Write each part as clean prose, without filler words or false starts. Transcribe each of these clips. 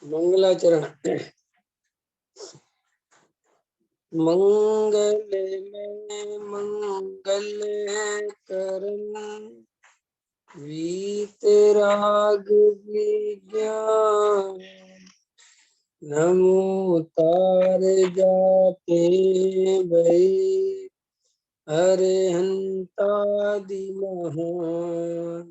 मंगलाचरण। मंगल में मंगल करन वीतराग विज्ञान नमो तार जाते भई अरहंतादि महान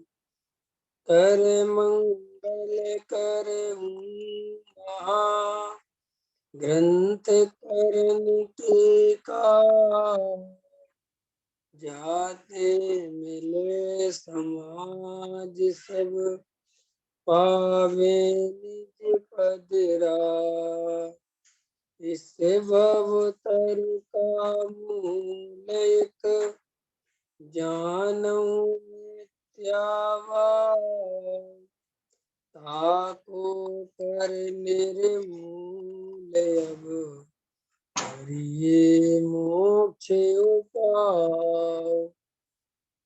कर मंगल कर महा ग्रंथ करन के का जाते मिले समाज सब पावे निज पदरा इस भवतर का मूल एक जानू मिथ्यावा ताको कर निर्मूल अब हरिये मोक्ष उपाय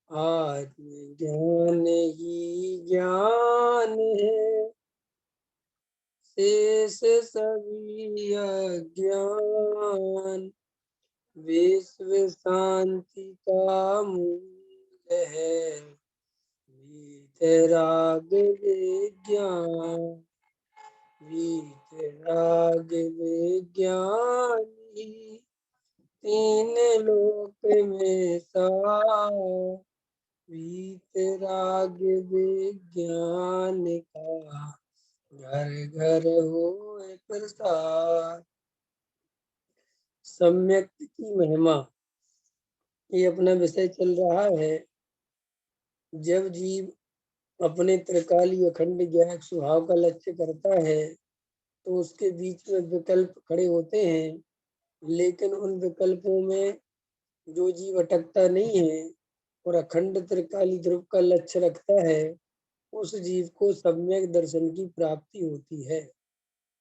आत्म ज्ञान ही ज्ञान है शेष सभी अज्ञान विश्व शांति का मूल है वीतराग विज्ञान वीतराग विज्ञान तीन लोक में सा वीतराग विज्ञान का घर घर होए प्रसार। सम्यक की महिमा, ये अपना विषय चल रहा है। जब जीव अपने त्रिकाली अखंड ज्ञान स्वभाव का लक्ष्य करता है तो उसके बीच में विकल्प खड़े होते हैं, लेकिन उन विकल्पों में जो जीव अटकता नहीं है और अखंड त्रिकाली ध्रुव का लक्ष्य रखता है उस जीव को सम्यक दर्शन की प्राप्ति होती है।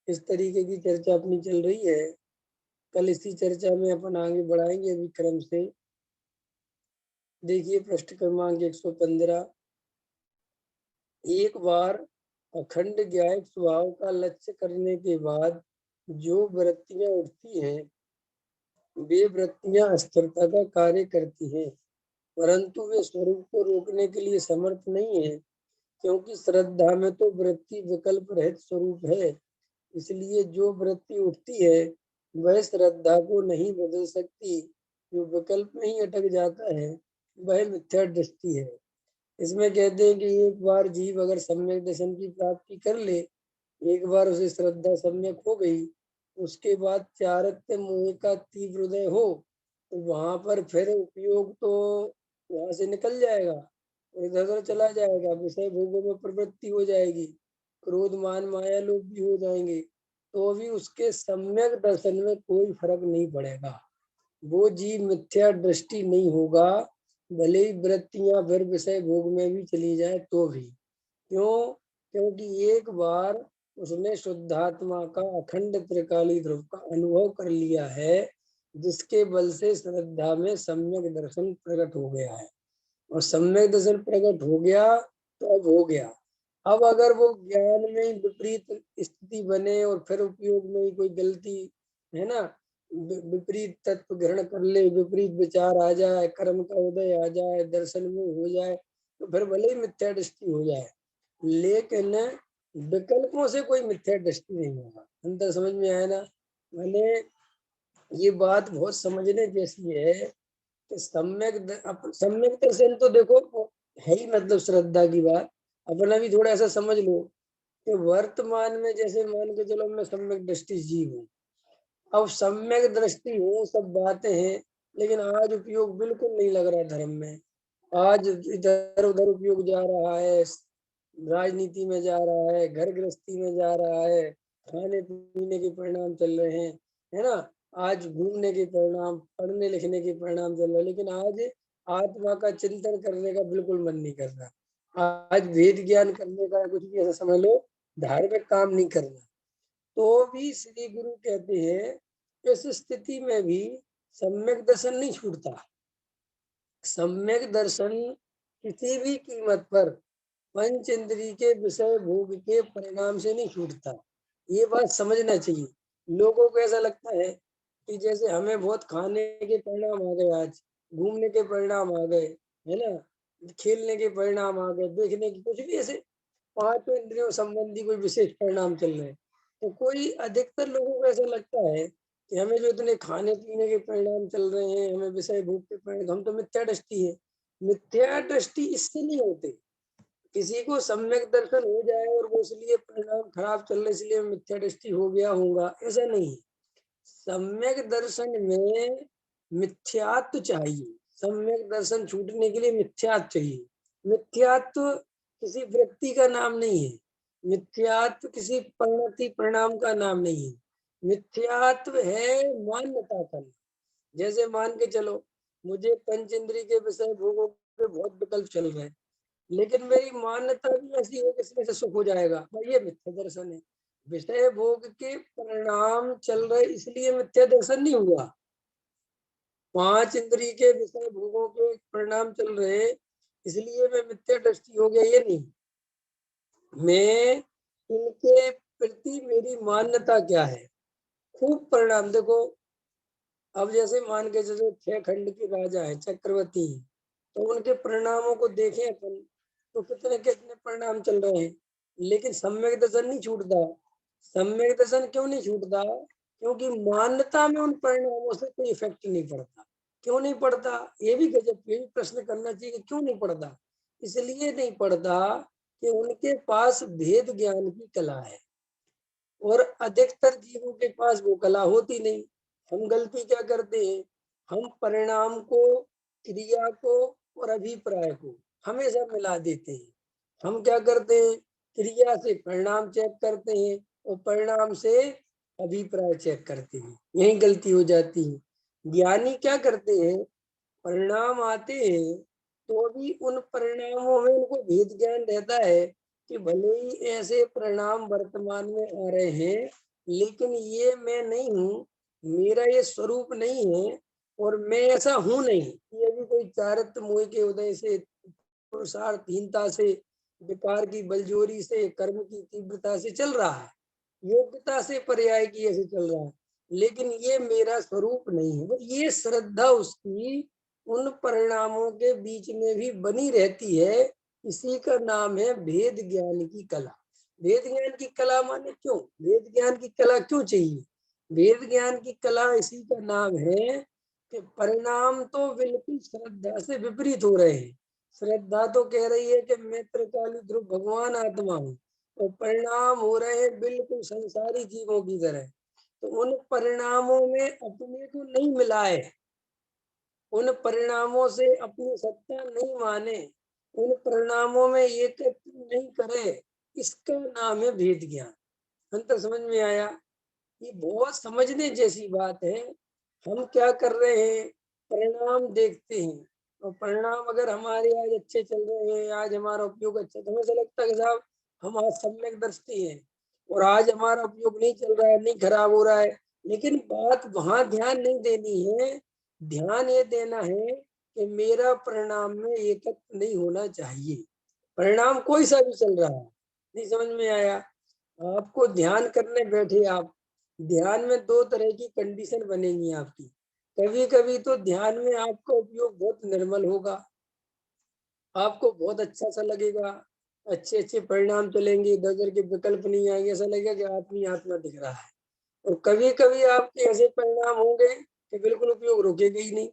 इस तरीके की चर्चा अपनी चल रही है। कल इसी चर्चा में अपन आगे बढ़ाएंगे अभी क्रम से। देखिए पृष्ठ क्रमांक 115। एक बार अखंड ज्ञायक स्वभाव का लक्ष्य करने के बाद जो वृत्तियां उठती हैं वे वृत्तियां अस्थिरता का कार्य करती हैं, परंतु वे स्वरूप को रोकने के लिए समर्थ नहीं है, क्योंकि श्रद्धा में तो वृत्ति विकल्प रहित स्वरूप है। इसलिए जो वृत्ति उठती है वह श्रद्धा को नहीं बदल सकती। जो विकल्प में ही अटक जाता है वह मिथ्या दृष्टि है। इसमें कहते हैं कि एक बार जीव अगर सम्यक दर्शन की प्राप्ति कर ले, एक बार उसे श्रद्धा सम्यक हो गई, उसके बाद चारित्र्य मोह का तीव्र उदय हो तो वहां पर फिर उपयोग तो वहां से निकल जाएगा और इधर उधर चला जाएगा, विषय भोगों में प्रवृत्ति हो जाएगी, क्रोध मान माया लोभ भी हो जाएंगे, तो भी उसके सम्यक दर्शन में कोई फर्क नहीं पड़ेगा। वो जीव मिथ्या दृष्टि नहीं होगा, भले ही वृत्तियां फिर विषय भोग में भी चली जाए तो भी। क्यों? क्योंकि एक बार उसने शुद्धात्मा का अखंड त्रिकाली ध्रुव का अनुभव कर लिया है, जिसके बल से श्रद्धा में सम्यक दर्शन प्रकट हो गया है। और सम्यक दर्शन प्रकट हो गया तो अब हो गया। अब अगर वो ज्ञान में विपरीत स्थिति बने और फिर उपयोग में ही कोई गलती है ना, विपरीत तत्व ग्रहण कर ले, विपरीत विचार आ जाए, कर्म का उदय आ जाए, दर्शन में हो जाए, तो फिर भले ही मिथ्या दृष्टि हो जाए, लेकिन विकल्पों से कोई मिथ्या दृष्टि नहीं होगा। अंतर समझ में आया ना? भले ये बात बहुत समझने जैसी है कि सम्यक दर्शन तो देखो है ही, मतलब श्रद्धा की बात। अपना भी थोड़ा ऐसा समझ लो कि वर्तमान में जैसे मान के चलो मैं सम्यक दृष्टि जीव हूँ, अब सम्यक दृष्टि हो सब बातें हैं, लेकिन आज उपयोग बिल्कुल नहीं लग रहा धर्म में। आज इधर उधर उपयोग जा रहा है, राजनीति में जा रहा है, घर गृहस्थी में जा रहा है, खाने पीने के परिणाम चल रहे हैं, है ना, आज घूमने के परिणाम, पढ़ने लिखने के परिणाम चल रहे हैं, लेकिन आज आत्मा का चिंतन करने का बिल्कुल मन नहीं कर रहा। आज वेद ज्ञान करने का कुछ भी ऐसा समझ लो धार्मिक काम नहीं करना। तो भी श्री गुरु कहते हैं इस स्थिति में भी सम्यक दर्शन नहीं छूटता। सम्यक दर्शन किसी भी कीमत पर पंच इंद्रिय के विषय भोग के परिणाम से नहीं छूटता। ये बात समझना चाहिए। लोगों को ऐसा लगता है कि जैसे हमें बहुत खाने के परिणाम आ गए, आज घूमने के परिणाम आ गए, है ना, खेलने के परिणाम आ गए, देखने की, कुछ भी ऐसे पांचों इंद्रियों संबंधी कोई विशेष परिणाम चल रहे हैं। तो कोई अधिकतर लोगों को ऐसा लगता है कि हमें जो इतने खाने पीने के परिणाम चल रहे हैं, हमें विषय भोग के परिणाम, हम तो मिथ्या दृष्टि है। मिथ्या दृष्टि इससे नहीं होते, किसी को सम्यक दर्शन हो जाए और वो इसलिए परिणाम खराब चल रहे इसलिए मिथ्या दृष्टि हो गया होगा, ऐसा नहीं है। सम्यक दर्शन में मिथ्यात्व चाहिए। सम्यक दर्शन छूटने के लिए मिथ्यात्व चाहिए। मिथ्यात्व किसी व्यक्ति का नाम नहीं है, मिथ्यात्व किसी परिणति परिणाम का नाम नहीं है। मिथ्यात्व है मान्यता का। जैसे मान के चलो, मुझे पंच इंद्रिय के विषय भोगों के बहुत विकल्प चल रहे हैं, लेकिन मेरी मान्यता भी ऐसी है कि इसमें से सुख हो जाएगा, तो ये मिथ्या दर्शन है। विषय भोग के परिणाम चल रहे इसलिए मिथ्या दर्शन नहीं हुआ। पांच इंद्रिय के विषय भोगों के परिणाम चल रहे इसलिए मैं मिथ्या दृष्टि हो गया, ये नहीं। मैं इनके प्रति मेरी मान्यता क्या है। खूब परिणाम देखो, अब जैसे मान के जैसे 6 खंड के राजा है, चक्रवर्ती, तो उनके परिणामों को देखें अपन, तो कितने कितने परिणाम चल रहे हैं, लेकिन सम्यक दर्शन नहीं छूटता। सम्यक दर्शन क्यों नहीं छूटता? क्योंकि मान्यता में उन परिणामों से कोई इफेक्ट नहीं पड़ता। क्यों नहीं पड़ता? ये भी गजब, ये भी प्रश्न करना चाहिए कि क्यों नहीं पड़ता। इसलिए नहीं पड़ता कि उनके पास भेद ज्ञान की कला है, और अधिकतर जीवों के पास वो कला होती नहीं। हम गलती क्या करते हैं, हम परिणाम को, क्रिया को और अभिप्राय को हमेशा मिला देते हैं। हम क्या करते हैं, क्रिया से परिणाम चेक करते हैं और परिणाम से अभिप्राय चेक करते हैं, यही गलती हो जाती है। ज्ञानी क्या करते हैं, परिणाम आते हैं तो भी उन परिणामों में उनको भेद ज्ञान रहता है कि भले ही ऐसे परिणाम वर्तमान में आ रहे हैं, लेकिन ये मैं नहीं हूँ, मेरा ये स्वरूप नहीं है, और मैं ऐसा हूं नहीं। ये भी कोई चारित्र मोह के उदय से, पुरुषार्थहीनता से, विकार की बलजोरी से, कर्म की तीव्रता से चल रहा है, योग्यता से पर्याय की ऐसे चल रहा है, लेकिन ये मेरा स्वरूप नहीं है। ये श्रद्धा उसकी उन परिणामों के बीच में भी बनी रहती है। इसी का नाम है भेद ज्ञान की कला। भेद ज्ञान की कला माने क्यों, भेद ज्ञान की कला क्यों चाहिए? भेद ज्ञान की कला इसी का नाम है कि परिणाम तो बिल्कुल श्रद्धा से विपरीत हो रहे हैं। श्रद्धा तो कह रही है कि मैं त्रिकाली ध्रुव भगवान आत्मा हूँ, और परिणाम हो रहे हैं बिल्कुल संसारी जीवों की तरह। तो उन परिणामों में अपने को नहीं मिलाए, उन परिणामों से अपनी सत्ता नहीं माने, उन परिणामों में एकत्व नहीं करे, इसका नाम है भेद ज्ञान। अंतर समझ में आया? ये बहुत समझने जैसी बात है। हम क्या कर रहे हैं, परिणाम देखते हैं, और परिणाम अगर हमारे आज अच्छे चल रहे हैं, आज हमारा उपयोग अच्छा, तो हमें ऐसा लगता है कि साहब हम आज सम्यक दृष्टि है, और आज हमारा उपयोग नहीं चल रहा है, नहीं खराब हो रहा है। लेकिन बात वहां ध्यान नहीं देनी है, ध्यान ये देना है कि मेरा परिणाम में एकत्व नहीं होना चाहिए। परिणाम कोई सा भी चल रहा है, नहीं समझ में आया? आपको ध्यान करने बैठे आप, ध्यान में दो तरह की कंडीशन बनेगी आपकी। कभी कभी तो ध्यान में आपका उपयोग बहुत निर्मल होगा, आपको बहुत अच्छा सा लगेगा, अच्छे अच्छे परिणाम चलेंगे, इधर के विकल्प नहीं आएंगे, ऐसा लगेगा कि आत्मी आत्मा दिख रहा है। और कभी कभी आपके ऐसे परिणाम होंगे कि बिल्कुल उपयोग रुकेगा ही नहीं,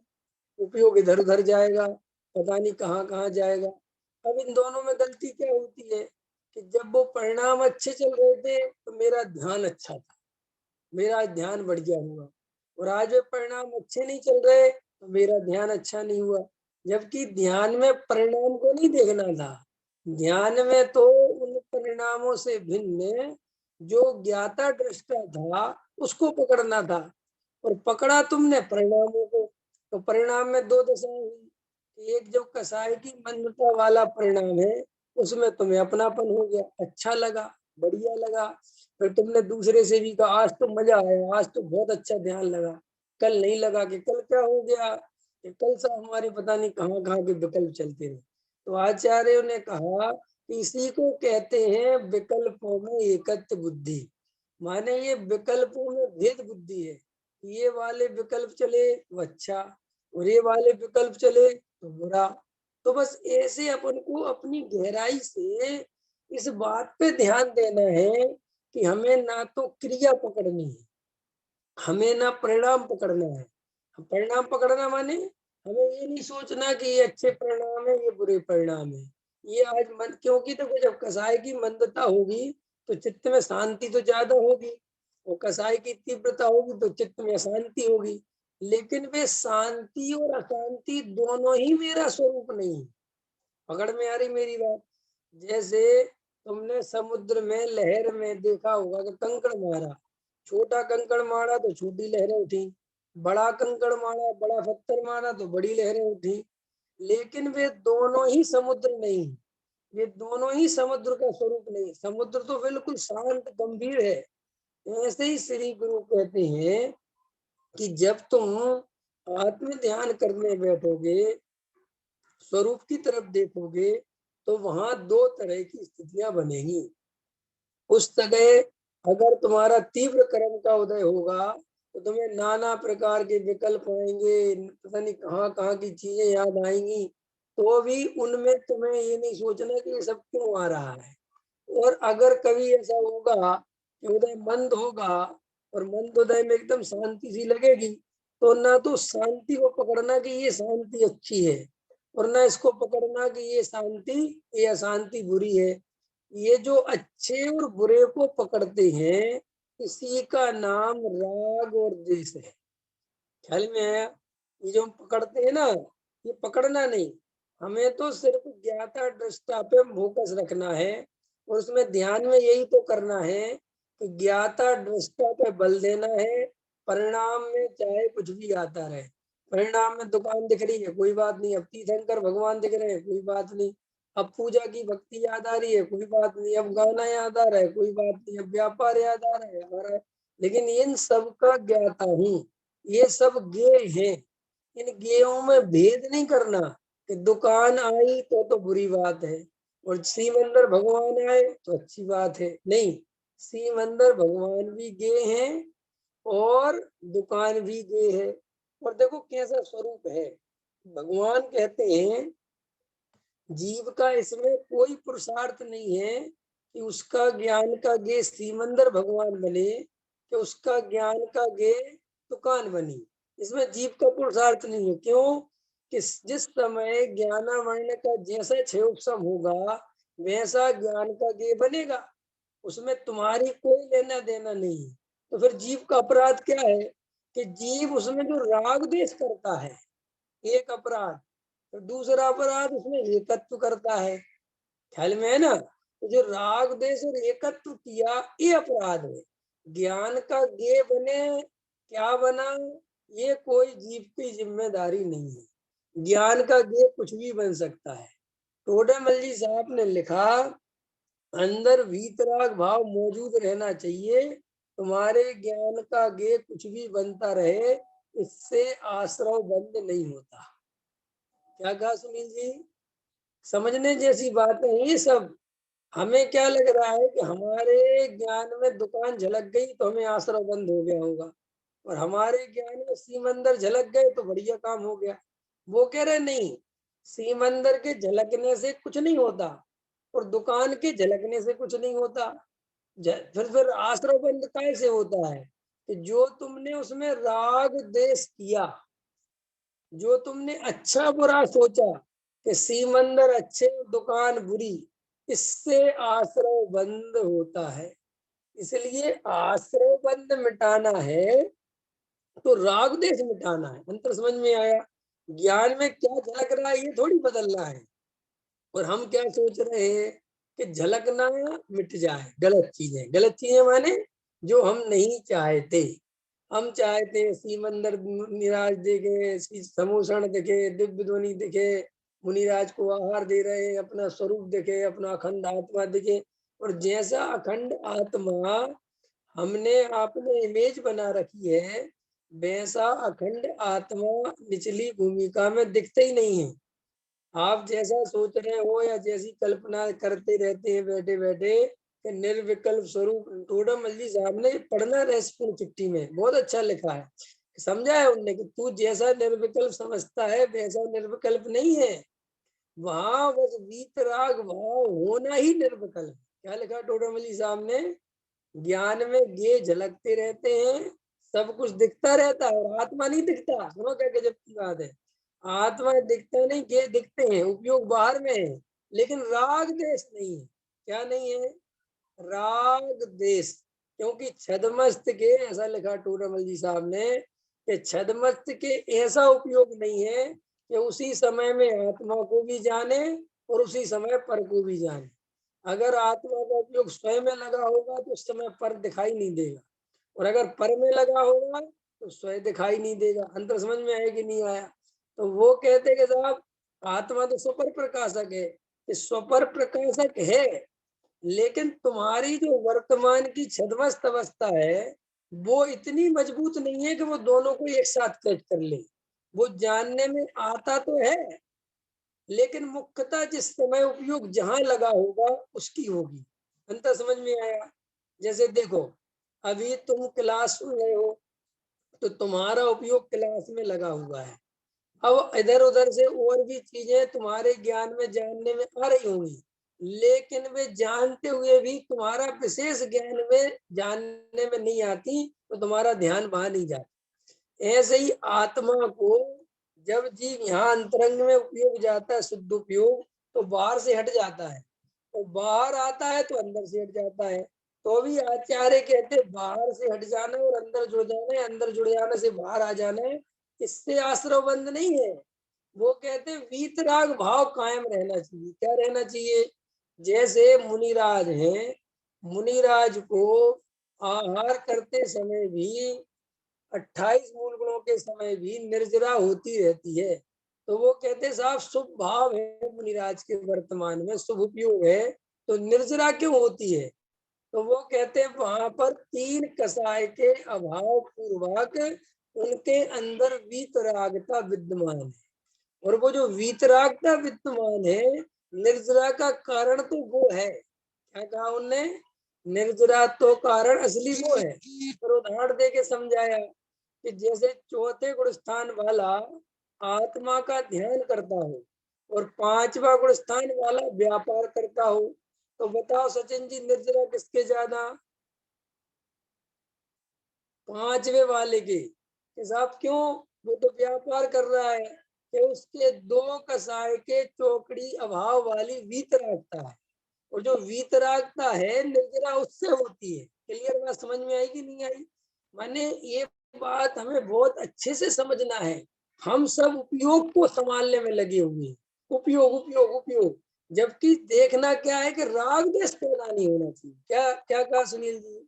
उपयोग इधर उधर जाएगा, पता नहीं कहाँ कहाँ जाएगा। अब इन दोनों में गलती क्या होती है कि जब वो परिणाम अच्छे चल रहे थे तो मेरा ध्यान अच्छा था, मेरा ध्यान बढ़िया हुआ, और आज वे परिणाम अच्छे नहीं चल रहे तो मेरा ध्यान अच्छा नहीं हुआ। जबकि ध्यान में परिणाम को नहीं देखना था, ध्यान में तो उन परिणामों से भिन्न जो ज्ञाता दृष्टा था उसको पकड़ना था, और पकड़ा तुमने परिणामों को। तो परिणाम में दो दशाएं हुई, एक जो कसाई की मान्यता वाला परिणाम है उसमें तुम्हें अपनापन हो गया, अच्छा लगा, बढ़िया लगा। फिर तुमने दूसरे से भी कहा आज तो मजा आया, आज तो बहुत अच्छा ध्यान लगा। कल नहीं लगा कि कल क्या हो गया, कि कल से हमारे पता नहीं कहाँ कहाँ के विकल्प चलते रहे। तो आचार्यों ने कहा कि इसी को कहते हैं विकल्पों में एकत्व बुद्धि। माने ये विकल्पों में भेद बुद्धि है। ये वाले विकल्प चले तो अच्छा, और ये वाले विकल्प चले तो बुरा। तो बस ऐसे अपन को अपनी गहराई से इस बात पे ध्यान देना है कि हमें ना तो क्रिया पकड़नी है, हमें ना परिणाम पकड़ना है। परिणाम पकड़ना माने हमें ये नहीं सोचना कि ये अच्छे परिणाम है, ये बुरे परिणाम है। ये आज मन, क्योंकि देखो जब कसाय की मंदता होगी तो चित्त में शांति तो ज्यादा होगी, और कसाय की तीव्रता होगी तो चित्त में अशांति होगी। लेकिन वे शांति और अशांति दोनों ही मेरा स्वरूप नहीं है। पकड़ में आ रही मेरी बात? जैसे तुमने समुद्र में लहर में देखा होगा कि कंकड़ मारा, छोटा कंकड़ मारा तो छोटी लहरें उठी, बड़ा कंकड़ मारा, बड़ा पत्थर मारा तो बड़ी लहरें उठी। लेकिन वे दोनों ही समुद्र नहीं, ये दोनों ही समुद्र का स्वरूप नहीं। समुद्र तो बिल्कुल शांत गंभीर है। ऐसे ही श्री गुरु कहते हैं कि जब तुम आत्म ध्यान करने बैठोगे, स्वरूप की तरफ देखोगे, तो वहां दो तरह की स्थितियां बनेगी। उस जगह अगर तुम्हारा तीव्र कर्म का उदय होगा तो तुम्हें नाना प्रकार के विकल्प आएंगे, पता नहीं कहाँ कहाँ की चीजें याद आएंगी। तो भी उनमें तुम्हें ये नहीं सोचना कि ये सब क्यों आ रहा है। और अगर कभी ऐसा होगा कि उदय मंद होगा और मंद उदय में एकदम शांति सी लगेगी, तो ना तो शांति को पकड़ना कि ये शांति अच्छी है, और ना इसको पकड़ना कि ये शांति, ये अशांति बुरी है। ये जो अच्छे और बुरे को पकड़ते हैं, इसी का नाम राग और द्वेष है। ख्याल में आया? ये जो हम पकड़ते हैं ना, ये पकड़ना नहीं, हमें तो सिर्फ ज्ञाता दृष्टा पे फोकस रखना है। और उसमें ध्यान में यही तो करना है कि ज्ञाता दृष्टा पे बल देना है। परिणाम में चाहे कुछ भी आता रहे, परिणाम में दुकान दिख रही है कोई बात नहीं, अब तीर्थंकर भगवान दिख रहे हैं कोई बात नहीं, अब पूजा की भक्ति याद आ रही है कोई बात नहीं, अब गाना याद आ रहा है कोई बात नहीं, अब व्यापार याद आ रहा है, लेकिन इन सब का ज्ञाता हूँ। ये सब गेय हैं। इन गेयों में भेद नहीं करना कि दुकान आई तो बुरी बात है और सिमंदर भगवान आए तो अच्छी बात है। नहीं, सिमंदर भगवान भी गेय हैं और दुकान भी गेय है। और देखो कैसा स्वरूप है। भगवान कहते हैं जीव का इसमें कोई पुरुषार्थ नहीं है कि उसका ज्ञान का गेय सिमंदर भगवान बने, कि उसका ज्ञान का गेय दुकान बनी। इसमें जीव का पुरुषार्थ नहीं है। क्यों? कि जिस समय ज्ञानावर्ण का जैसा क्षयोपम होगा वैसा ज्ञान का गेय बनेगा, उसमें तुम्हारी कोई लेना देना नहीं है। तो फिर जीव का अपराध क्या है? कि जीव उसमें जो राग द्वेष करता है, एक अपराध। तो दूसरा अपराध उसमें एकत्व करता है। ख्याल में है ना? तो जो राग द्वेष और एकत्व किया, ये अपराध है। ज्ञान का गे बने क्या बना, ये कोई जीव की जिम्मेदारी नहीं है। ज्ञान का गे कुछ भी बन सकता है। टोडेमल जी साहब ने लिखा, अंदर वीतराग भाव मौजूद रहना चाहिए। तुम्हारे ज्ञान का गे कुछ भी बनता रहे, इससे आश्रव बंद नहीं होता। क्या कहा सुनील जी? समझने जैसी बात है ये सब। हमें क्या लग रहा है कि हमारे ज्ञान में दुकान झलक गई तो हमें आश्रय बंद हो गया होगा, और हमारे ज्ञान में सीमंदर झलक गए तो बढ़िया काम हो गया। वो कह रहे नहीं, सीमंदर के झलकने से कुछ नहीं होता और दुकान के झलकने से कुछ नहीं होता। फिर आश्रय बंद कैसे होता है? कि जो तुमने उसमें राग देश किया, जो तुमने अच्छा बुरा सोचा कि सीमंदर अच्छे दुकान बुरी, इससे आश्रय बंद होता है। इसलिए आश्रय बंद मिटाना है तो राग देश मिटाना है। अंतर समझ में आया? ज्ञान में क्या झलक रहा है ये थोड़ी बदलना है। और हम क्या सोच रहे हैं कि झलकना मिट जाए, गलत चीजें। गलत चीजें माने जो हम नहीं चाहते। हम चाहते सीमंदर निराज देखे, समूषण दिखे, दिव्य ध्वनि दिखे, मुनिराज को आहार दे रहे, अपना स्वरूप दिखे, अपना अखंड आत्मा दिखे। और जैसा अखंड आत्मा हमने आपने इमेज बना रखी है, वैसा अखंड आत्मा निचली भूमिका में दिखते ही नहीं है। आप जैसा सोच रहे हो या जैसी कल्पना करते रहते हैं बैठे बैठे, कि निर्विकल्प स्वरूप। टोडामल जी साहब ने पढ़ना रहस्यपूर्ण चिट्ठी में बहुत अच्छा लिखा है, समझा है उनने कि तू जैसा निर्विकल्प समझता है वैसा निर्विकल्प नहीं है, वहां बस वीतराग भाव होना ही निर्विकल्प। क्या लिखा टोडामल जी साहब ने? ज्ञान में गे झलकते रहते हैं, सब कुछ दिखता रहता है और आत्मा नहीं दिखता। सुनो क्या गजब की बात है, आत्मा दिखता नहीं, गे दिखते हैं, उपयोग बाहर में है, लेकिन राग देश नहीं है। क्या नहीं है? राग देश। क्योंकि छदमस्त के, ऐसा लिखा टूरमल जी साहब ने, कि छदमस्त के ऐसा उपयोग नहीं है कि उसी समय में आत्मा को भी जाने और उसी समय पर को भी जाने। अगर आत्मा का उपयोग स्वयं में लगा होगा तो उस समय पर दिखाई नहीं देगा, और अगर पर में लगा होगा तो स्वयं दिखाई नहीं देगा। अंतर समझ में आया कि नहीं आया? तो वो कहते कि साहब आत्मा तो स्वपर प्रकाशक है, कि स्वपर प्रकाशक है, लेकिन तुम्हारी जो वर्तमान की छदमस्त अवस्था है वो इतनी मजबूत नहीं है कि वो दोनों को एक साथ कैच कर ले। वो जानने में आता तो है, लेकिन मुख्यतः जिस समय उपयोग जहां लगा होगा उसकी होगी। अंतर समझ में आया? जैसे देखो, अभी तुम क्लास सुन रहे हो तो तुम्हारा उपयोग क्लास में लगा हुआ है। अब इधर उधर से और भी चीजें तुम्हारे ज्ञान में जानने में आ रही होंगी, लेकिन वे जानते हुए भी तुम्हारा विशेष ज्ञान में जानने में नहीं आती, तो तुम्हारा ध्यान वहां नहीं जाता। ऐसे ही आत्मा को जब जीव यहाँ अंतरंग में उपयोग जाता है, शुद्ध उपयोग, तो बाहर से हट जाता है, तो बाहर आता है तो अंदर से हट जाता है। तो भी आचार्य कहते बाहर से हट जाना और अंदर जुड़ जाना है, अंदर जुड़ जाने से बाहर आ जाना है, इससे आश्रव बंद नहीं है। वो कहते वीतराग भाव कायम रहना चाहिए। क्या रहना चाहिए? जैसे मुनिराज हैं, मुनिराज को आहार करते समय भी 28 मूल गुणों के समय भी निर्जरा होती रहती है। तो वो कहते साहब शुभ भाव है मुनिराज के वर्तमान में, शुभ उपयोग है, तो निर्जरा क्यों होती है? तो वो कहते हैं वहां पर 3 कसाय के अभाव पूर्वक उनके अंदर वीतरागता विद्यमान है। और वो जो वीतरागता विद्यमान है, निर्जरा का कारण तो वो है। क्या कहा उनने? निर्जरा तो कारण असली वो है। पर उदाहरण दे के समझाया कि जैसे चौथे गुण स्थान वाला आत्मा का ध्यान करता हो और 5वां गुण स्थान वाला व्यापार करता हो, तो बताओ सचिन जी, निर्जरा किसके ज्यादा? 5वें वाले के। साहब क्यों? वो तो व्यापार कर रहा है, कि उसके 2 कसाय के चौकड़ी अभाव वाली वीतरागता है, और जो वीतरागता है निर्जरा उससे होती है। क्लियर बात समझ में आई कि नहीं आई? माने ये बात हमें बहुत अच्छे से समझना है। हम सब उपयोग को संभालने में लगे हुए हैं, उपयोग उपयोग उपयोग, जबकि देखना क्या है कि राग देश पैदा नहीं होना चाहिए। क्या क्या कहा सुनील जी?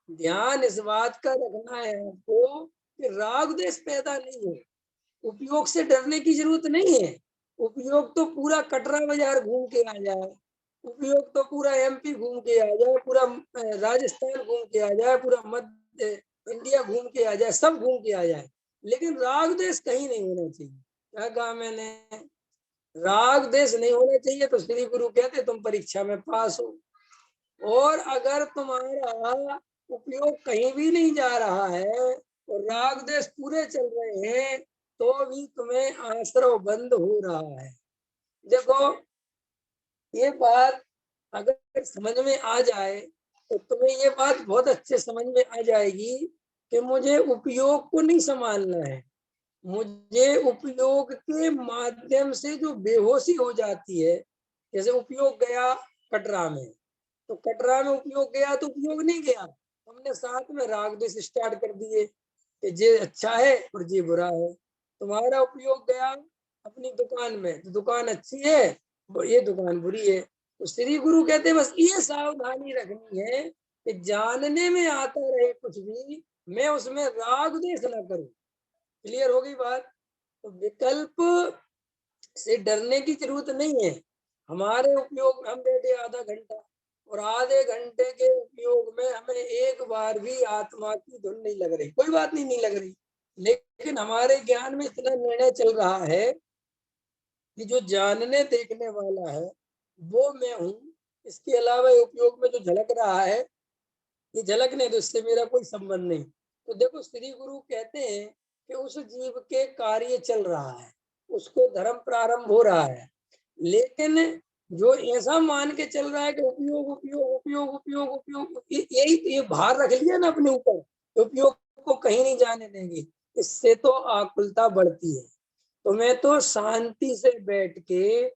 ध्यान इस बात का रखना है आपको कि राग देश पैदा नहीं हो। उपयोग से डरने की जरूरत नहीं है। उपयोग तो पूरा कटरा बाजार घूम के आ जाए, उपयोग तो पूरा एमपी घूम के आ जाए, पूरा राजस्थान घूम के आ जाए, पूरा मध्य इंडिया घूम के आ जाए, सब घूम के आ जाए, लेकिन राग देश कहीं नहीं होना चाहिए। क्या कहा मैंने? राग देश नहीं होना चाहिए। तो श्री गुरु कहते तुम परीक्षा में पास हो, और अगर तुम्हारा उपयोग कहीं भी नहीं जा रहा है और राग देश पूरे चल रहे हैं, तो भी तुम्हें आश्रव बंद हो रहा है। देखो, ये बात अगर समझ में आ जाए तो तुम्हें ये बात बहुत अच्छे समझ में आ जाएगी कि मुझे उपयोग को नहीं संभालना है। मुझे उपयोग के माध्यम से जो बेहोशी हो जाती है, जैसे उपयोग गया कटरा में, तो कटरा में उपयोग गया तो उपयोग नहीं गया, हमने साथ में राग देश स्टार्ट कर दिए कि ये अच्छा है और ये बुरा है। तुम्हारा उपयोग गया अपनी दुकान में, तो दुकान अच्छी है और ये दुकान बुरी है। तो श्री गुरु कहते हैं बस ये सावधानी रखनी है कि जानने में आता रहे कुछ भी, मैं उसमें राग देश ना करूं। क्लियर हो गई बात? तो विकल्प से डरने की जरूरत नहीं है। हमारे उपयोग में हम बैठे आधा घंटा, और आधे घंटे के उपयोग में हमें एक बार भी आत्मा की धुन नहीं लग रही, कोई बात नहीं लग रही, लेकिन हमारे ज्ञान में इतना निर्णय चल रहा है कि जो जानने देखने वाला है वो मैं हूँ, इसके अलावा उपयोग में जो झलक रहा है, ये झलकने दो, इससे मेरा कोई संबंध नहीं। तो देखो श्री गुरु कहते हैं कि उस जीव के कार्य चल रहा है, उसको धर्म प्रारंभ हो रहा है, लेकिन जो ऐसा मान के चल रहा है कि उपयोग उपयोग उपयोग उपयोग उपयोग, यही ये भार रख लिया ना अपने ऊपर, उपयोग को कहीं नहीं जाने देंगे, इससे तो आकुलता बढ़ती है। तो मैं तो शांति से बैठ के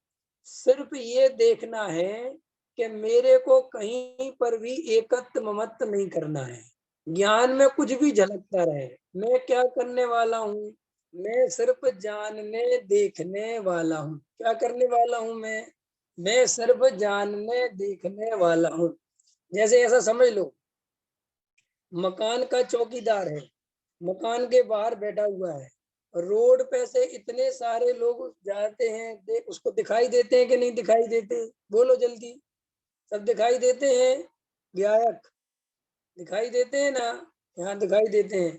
सिर्फ ये देखना है कि मेरे को कहीं पर भी एकत्व ममत्व नहीं करना है। ज्ञान में कुछ भी झलकता रहे, मैं क्या करने वाला हूँ, मैं सिर्फ जानने देखने वाला हूँ। क्या करने वाला हूँ मैं सिर्फ जानने देखने वाला हूँ। जैसे ऐसा समझ लो, मकान का चौकीदार है, मकान के बाहर बैठा हुआ है, रोड पे से इतने सारे लोग जाते हैं, उसको दिखाई देते हैं कि नहीं दिखाई देते? बोलो जल्दी। सब दिखाई देते हैं, गायक दिखाई देते हैं ना, यहाँ दिखाई देते हैं।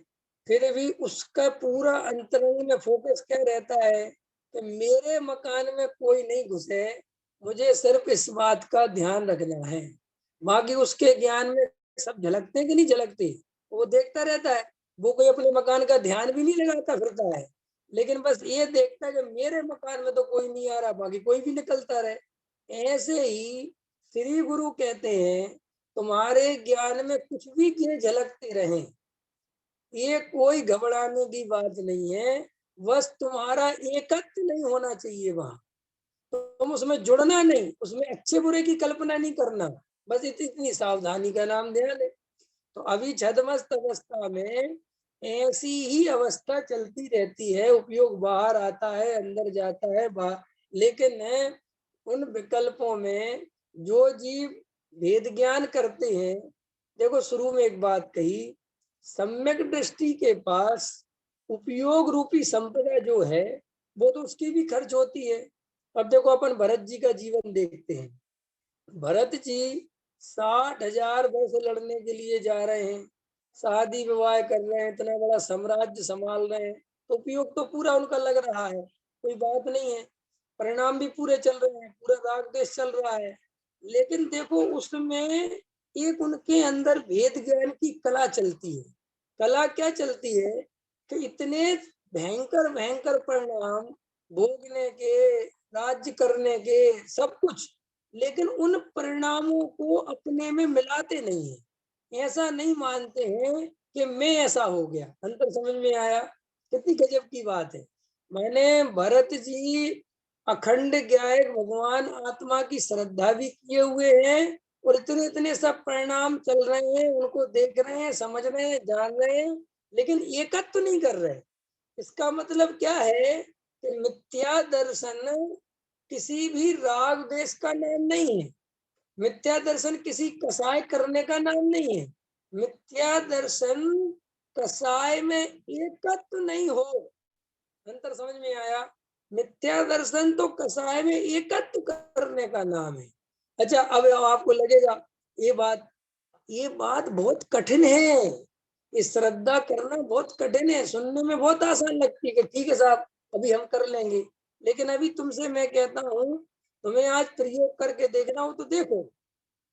फिर भी उसका पूरा अंतरंग में फोकस क्या रहता है कि मेरे मकान में कोई नहीं घुसे, मुझे सिर्फ इस बात का ध्यान रखना है। बाकी उसके ज्ञान में सब झलकते हैं कि नहीं झलकते, वो देखता रहता है। वो कोई अपने मकान का ध्यान भी नहीं लगाता फिरता है, लेकिन बस ये देखता है कि मेरे मकान में तो कोई नहीं आ रहा, बाकी कोई भी निकलता रहे। ऐसे ही श्री गुरु कहते हैं तुम्हारे ज्ञान में कुछ भी किए झलकते रहे, ये कोई घबराने की बात नहीं है, बस तुम्हारा एकत्व नहीं होना चाहिए वहां। तो तुम उसमें जुड़ना नहीं, उसमें अच्छे बुरे की कल्पना नहीं करना, बस इतनी सावधानी का नाम ध्यान है। तो अभी छदमस्त अवस्था में ऐसी ही अवस्था चलती रहती है, उपयोग बाहर आता है अंदर जाता है बाहर, लेकिन उन विकल्पों में जो जीव भेद ज्ञान करते हैं, देखो शुरू में एक बात कही, सम्यक दृष्टि के पास उपयोग रूपी संपदा जो है वो तो उसकी भी खर्च होती है। अब देखो अपन भरत जी का जीवन देखते हैं, भरत जी 60,000 वर्ष लड़ने के लिए जा रहे हैं, शादी विवाह कर रहे हैं, इतना बड़ा साम्राज्य संभाल रहे हैं, तो उपयोग तो पूरा उनका लग रहा है, कोई बात नहीं है, परिणाम भी पूरे चल रहे हैं, पूरा राग देश चल रहा है। लेकिन देखो उसमें एक उनके अंदर भेद ज्ञान की कला चलती है। कला क्या चलती है कि इतने भयंकर भयंकर परिणाम भोगने के, राज्य करने के, सब कुछ, लेकिन उन परिणामों को अपने में मिलाते नहीं है, ऐसा नहीं मानते हैं कि मैं ऐसा हो गया। अंतर समझ में आया? कितनी गजब की बात है। मैंने भरत जी अखंड ज्ञायक भगवान आत्मा की श्रद्धा भी किए हुए हैं, और इतने इतने सब परिणाम चल रहे हैं, उनको देख रहे हैं, समझ रहे हैं, जान रहे हैं, लेकिन एकत्व तो नहीं कर रहे। इसका मतलब क्या है कि मिथ्या दर्शन किसी भी राग देश का नाम नहीं है, मिथ्या दर्शन किसी कसाय करने का नाम नहीं है। मिथ्या दर्शन कसाय में एकत्व नहीं हो। अंतर समझ में आया? मिथ्या दर्शन तो कसाय में एकत्व करने का नाम है। अच्छा, अब आपको लगेगा ये बात ये बात बहुत कठिन है, ये श्रद्धा करना बहुत कठिन है, सुनने में बहुत आसान लगती है कि ठीक है साहब अभी हम कर लेंगे, लेकिन अभी तुमसे मैं कहता हूँ, तुम्हें आज प्रयोग करके देखना हो तो देखो,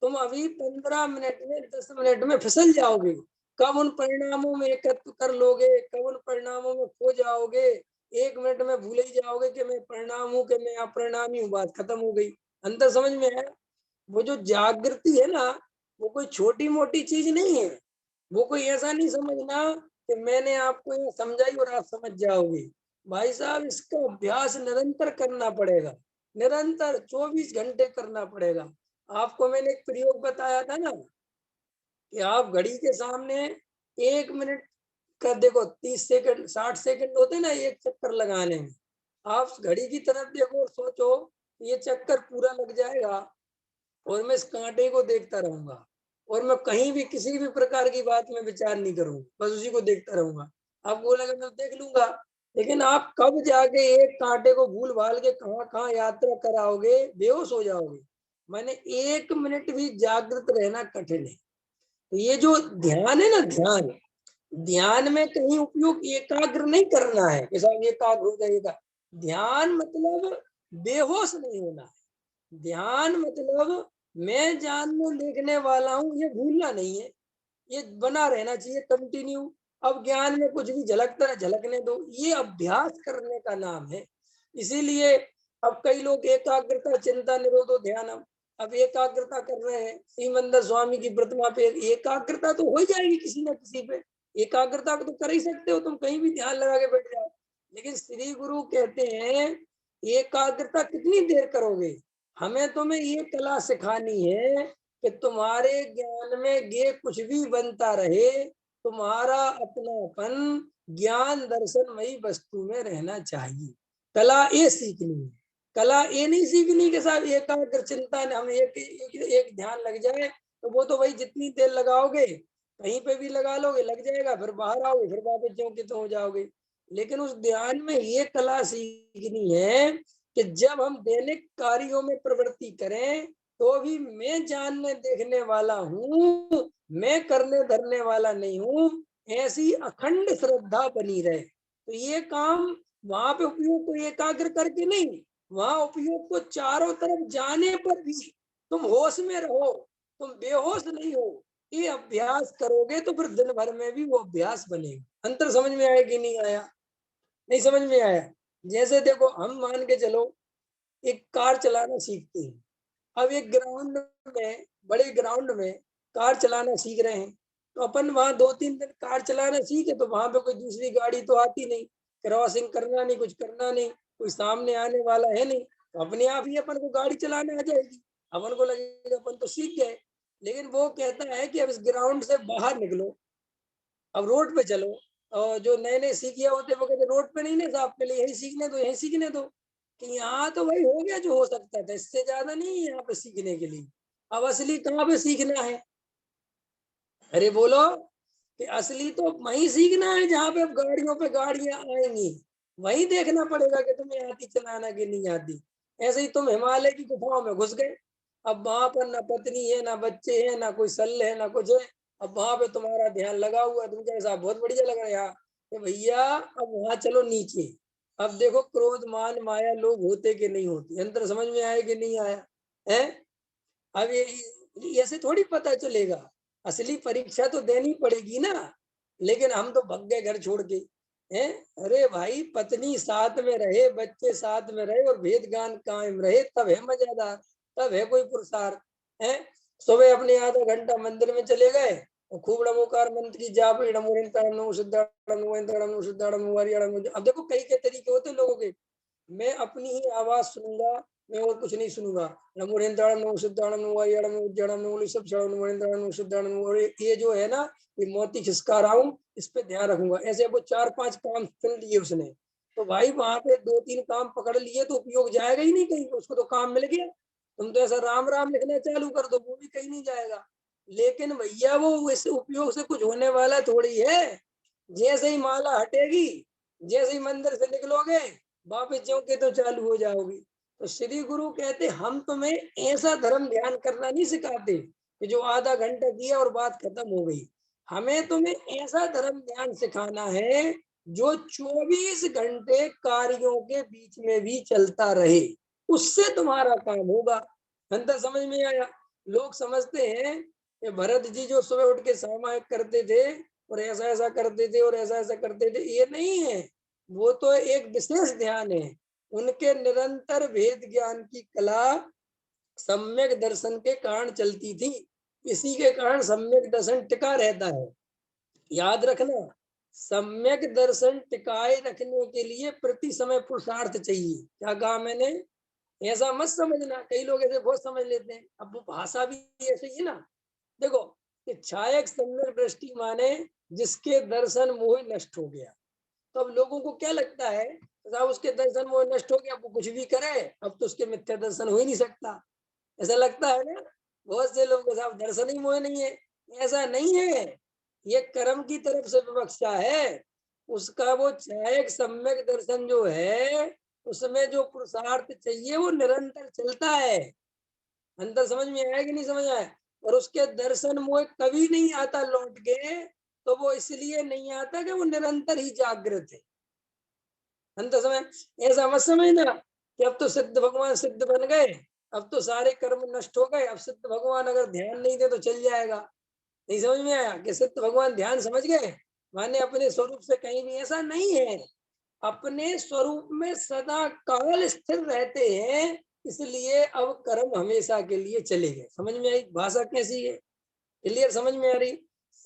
तुम अभी 15 मिनट में 10 मिनट में फिसल जाओगे। कब उन परिणामों में एकत्व कर लोगे, कब उन परिणामों में खो जाओगे, 1 मिनट में भूल ही जाओगे कि मैं परिणाम हूँ कि मैं अपरिणामी हूँ, बात खत्म हो गई। अंतर समझ में है? वो जो जागृति है ना, वो कोई छोटी मोटी चीज नहीं है। वो कोई ऐसा नहीं समझना कि मैंने आपको ये समझाई और आप समझ जाओगे। भाई साहब इसका अभ्यास निरंतर करना पड़ेगा, निरंतर 24 घंटे करना पड़ेगा। आपको मैंने एक प्रयोग बताया था ना कि आप घड़ी के सामने 1 मिनट का देखो, 30 सेकंड 60 सेकंड होते ना एक चक्कर लगाने में, आप घड़ी की तरफ देखो और सोचो ये चक्कर पूरा लग जाएगा और मैं इस कांटे को देखता रहूंगा, और मैं कहीं भी किसी भी प्रकार की बात में विचार नहीं करूंगा, बस उसी को देखता रहूंगा। आप बोलेंगे मैं देख लूंगा, लेकिन आप कब जाके एक कांटे को भूल भाल के कहाँ कहाँ यात्रा कराओगे, बेहोश हो जाओगे। मैंने 1 मिनट भी जागृत रहना कठिन है। तो ये जो ध्यान है ना, ध्यान, ध्यान में कहीं उपयोग एकाग्र नहीं करना है कि साहब एकाग्र हो जाएगा। ध्यान मतलब बेहोश नहीं होना है, ध्यान मतलब मैं जानने देखने वाला हूँ, ये भूलना नहीं है, ये बना रहना चाहिए कंटिन्यू। अब ज्ञान में कुछ भी झलकता है, झलकने दो, ये अभ्यास करने का नाम है। इसीलिए अब कई लोग एकाग्रता चिंता निरोधो ध्यानम, अब एकाग्रता कर रहे हैं श्रीमंदर स्वामी की प्रतिमा पे, एकाग्रता तो हो जाएगी किसी न किसी पे, एकाग्रता तो कर ही सकते हो, तुम कहीं भी ध्यान लगा के बैठ जाओ। लेकिन श्री गुरु कहते हैं एकाग्रता कितनी देर करोगे, हमें तुम्हें ये कला सिखानी है कि तुम्हारे ज्ञान में ये कुछ भी बनता रहे, तुम्हारा अपनापन ज्ञान दर्शनमयी वस्तु में रहना चाहिए। कला ये सीखनी है, कला ये नहीं सीखनी के साथ एकाग्र चिंता हम एक ध्यान लग जाए, तो वो तो भाई जितनी देर लगाओगे कहीं पे भी लगा लोगे लग जाएगा, फिर बाहर आओगे फिर वापस ज्यों के त्यों हो जाओगे। लेकिन उस ध्यान में ये कला सीखनी है कि जब हम दैनिक कार्यों में प्रवृत्ति करें तो भी मैं जानने देखने वाला हूँ, मैं करने धरने वाला नहीं हूँ, ऐसी अखंड श्रद्धा बनी रहे। तो ये काम वहां पे उपयोग को एकाग्र करके नहीं, वहां उपयोग को चारों तरफ जाने पर भी तुम होश में रहो, तुम बेहोश नहीं हो, ये अभ्यास करोगे तो फिर दिन भर में भी वो अभ्यास बनेगा। अंतर समझ में आया कि नहीं आया? नहीं समझ में आया? जैसे देखो हम मान के चलो एक कार चलाना सीखते हैं, अब एक ग्राउंड में, बड़े ग्राउंड में कार चलाना सीख रहे हैं, तो अपन वहां 2-3 दिन कार चलाना सीखे तो वहां पे कोई दूसरी गाड़ी तो आती नहीं, क्रॉसिंग करना नहीं, कुछ करना नहीं, कोई सामने आने वाला है नहीं, तो अपने आप ही अपन को गाड़ी चलाने आ जाएगी, अपन को लगेगा अपन तो सीख गए। लेकिन वो कहता है कि अब इस ग्राउंड से बाहर निकलो, अब रोड पे चलो, और जो नए नए सीखिया होते वो कहते रोड पे नहीं ना साहब, पहले यही सीखने दो, यही सीखने दो, कि यहाँ तो भाई हो गया जो हो सकता था, इससे ज्यादा नहीं है यहाँ पे सीखने के लिए। अब असली कहाँ पे सीखना है? अरे बोलो कि असली तो वहीं सीखना है जहाँ पे अब गाड़ियों पे गाड़ियां आएंगी, वहीं देखना पड़ेगा कि तुम्हें आती चलाना कि नहीं आती। ऐसे ही तुम हिमालय की गुफाओं में घुस गए, अब वहां पर ना पत्नी है ना बच्चे हैं ना कोई सल है ना कुछ है, अब वहां पे तुम्हारा ध्यान लगा हुआ, तुम क्या साहब बहुत बढ़िया लग रहा है यहाँ, तो भैया अब वहां चलो नीचे, अब देखो क्रोध मान माया लोग होते कि नहीं होते, अंतर समझ में आया कि नहीं आया है? अब ये ऐसे थोड़ी पता चलेगा, असली परीक्षा तो देनी पड़ेगी ना। लेकिन हम तो भग गए घर छोड़ के, हैं? अरे भाई पत्नी साथ में रहे, बच्चे साथ में रहे और भेद ज्ञान कायम रहे, तब है मजेदार, तब है कोई पुरुषार्थ है। सुबह अपने आधा घंटा मंदिर में चले गए और खूब नमोकार मंत्र की जाप, अब देखो कई के तरीके होते लोगों के, मैं अपनी ही आवाज सुनूंगा, मैं और कुछ नहीं सुनूंगा, और ये जो है ना, ये मोती खिसका रहा हूँ, इस पे ध्यान रखूंगा, ऐसे वो 4-5 काम चुन लिए उसने, तो भाई वहां पे 2-3 काम पकड़ लिए तो उपयोग जाएगा ही नहीं कहीं, उसको तो काम मिल गया। तुम तो ऐसा राम राम लिखना चालू कर दो, वो भी कहीं नहीं जाएगा। लेकिन भैया वो इस उपयोग से कुछ होने वाला थोड़ी है। जैसे ही माला हटेगी, जैसे ही मंदिर से निकलोगे, वापिस ज्यों के तो चालू हो जाओगी। तो श्री गुरु कहते हम तुम्हें ऐसा धर्म ध्यान करना नहीं सिखाते कि जो आधा घंटा किया और बात खत्म हो गई, हमें तुम्हें ऐसा धर्म ध्यान सिखाना है जो 24 घंटे कार्यों के बीच में भी चलता रहे, उससे तुम्हारा काम होगा। अंतर समझ में आया? लोग समझते हैं कि भरत जी जो सुबह उठ के सामायिक करते थे और ऐसा ऐसा करते थे और ऐसा ऐसा करते थे, ये नहीं है, वो तो एक विशेष ध्यान है। उनके निरंतर वेद ज्ञान की कला सम्यक दर्शन के कारण चलती थी, इसी के कारण सम्यक दर्शन टिका रहता है। याद रखना, सम्यक दर्शन टिकाए रखने के लिए प्रति समय पुरुषार्थ चाहिए। क्या कहा मैंने? ऐसा मत समझना, कई लोग ऐसे बहुत समझ लेते हैं, अब वो भाषा भी ऐसे ही है ना। देखो कि छायक सम्यक दृष्टि माने जिसके दर्शन मोह नष्ट हो गया, तो अब लोगों को क्या लगता है, साहब उसके दर्शन वो नष्ट हो गया, वो कुछ भी करे अब तो उसके मिथ्या दर्शन हो ही नहीं सकता, ऐसा लगता है ना बहुत से लोगों को, साहब दर्शन ही मोह नहीं है। ऐसा नहीं है, ये कर्म की तरफ से विवक्षा है। उसका वो छायक सम्यक दर्शन जो है, उसमें जो पुरुषार्थ चाहिए वो निरंतर चलता है। अंतर समझ में आया कि नहीं समझ आया? और उसके दर्शन मोह कभी नहीं आता लौट के, तो वो इसलिए नहीं आता कि वो निरंतर ही जागृत है। अंत समय ऐसा मत समझना कि अब तो सिद्ध भगवान सिद्ध बन गए, अब तो सारे कर्म नष्ट हो गए, अब सिद्ध भगवान अगर ध्यान नहीं दे तो चल जाएगा। नहीं समझ में आया कि सिद्ध भगवान ध्यान समझ गए, माने अपने स्वरूप से कहीं भी ऐसा नहीं है, अपने स्वरूप में सदा काल स्थिर रहते हैं, इसलिए अब कर्म हमेशा के लिए चले गए। समझ में आई भाषा कैसी है? क्लियर समझ में आ रही?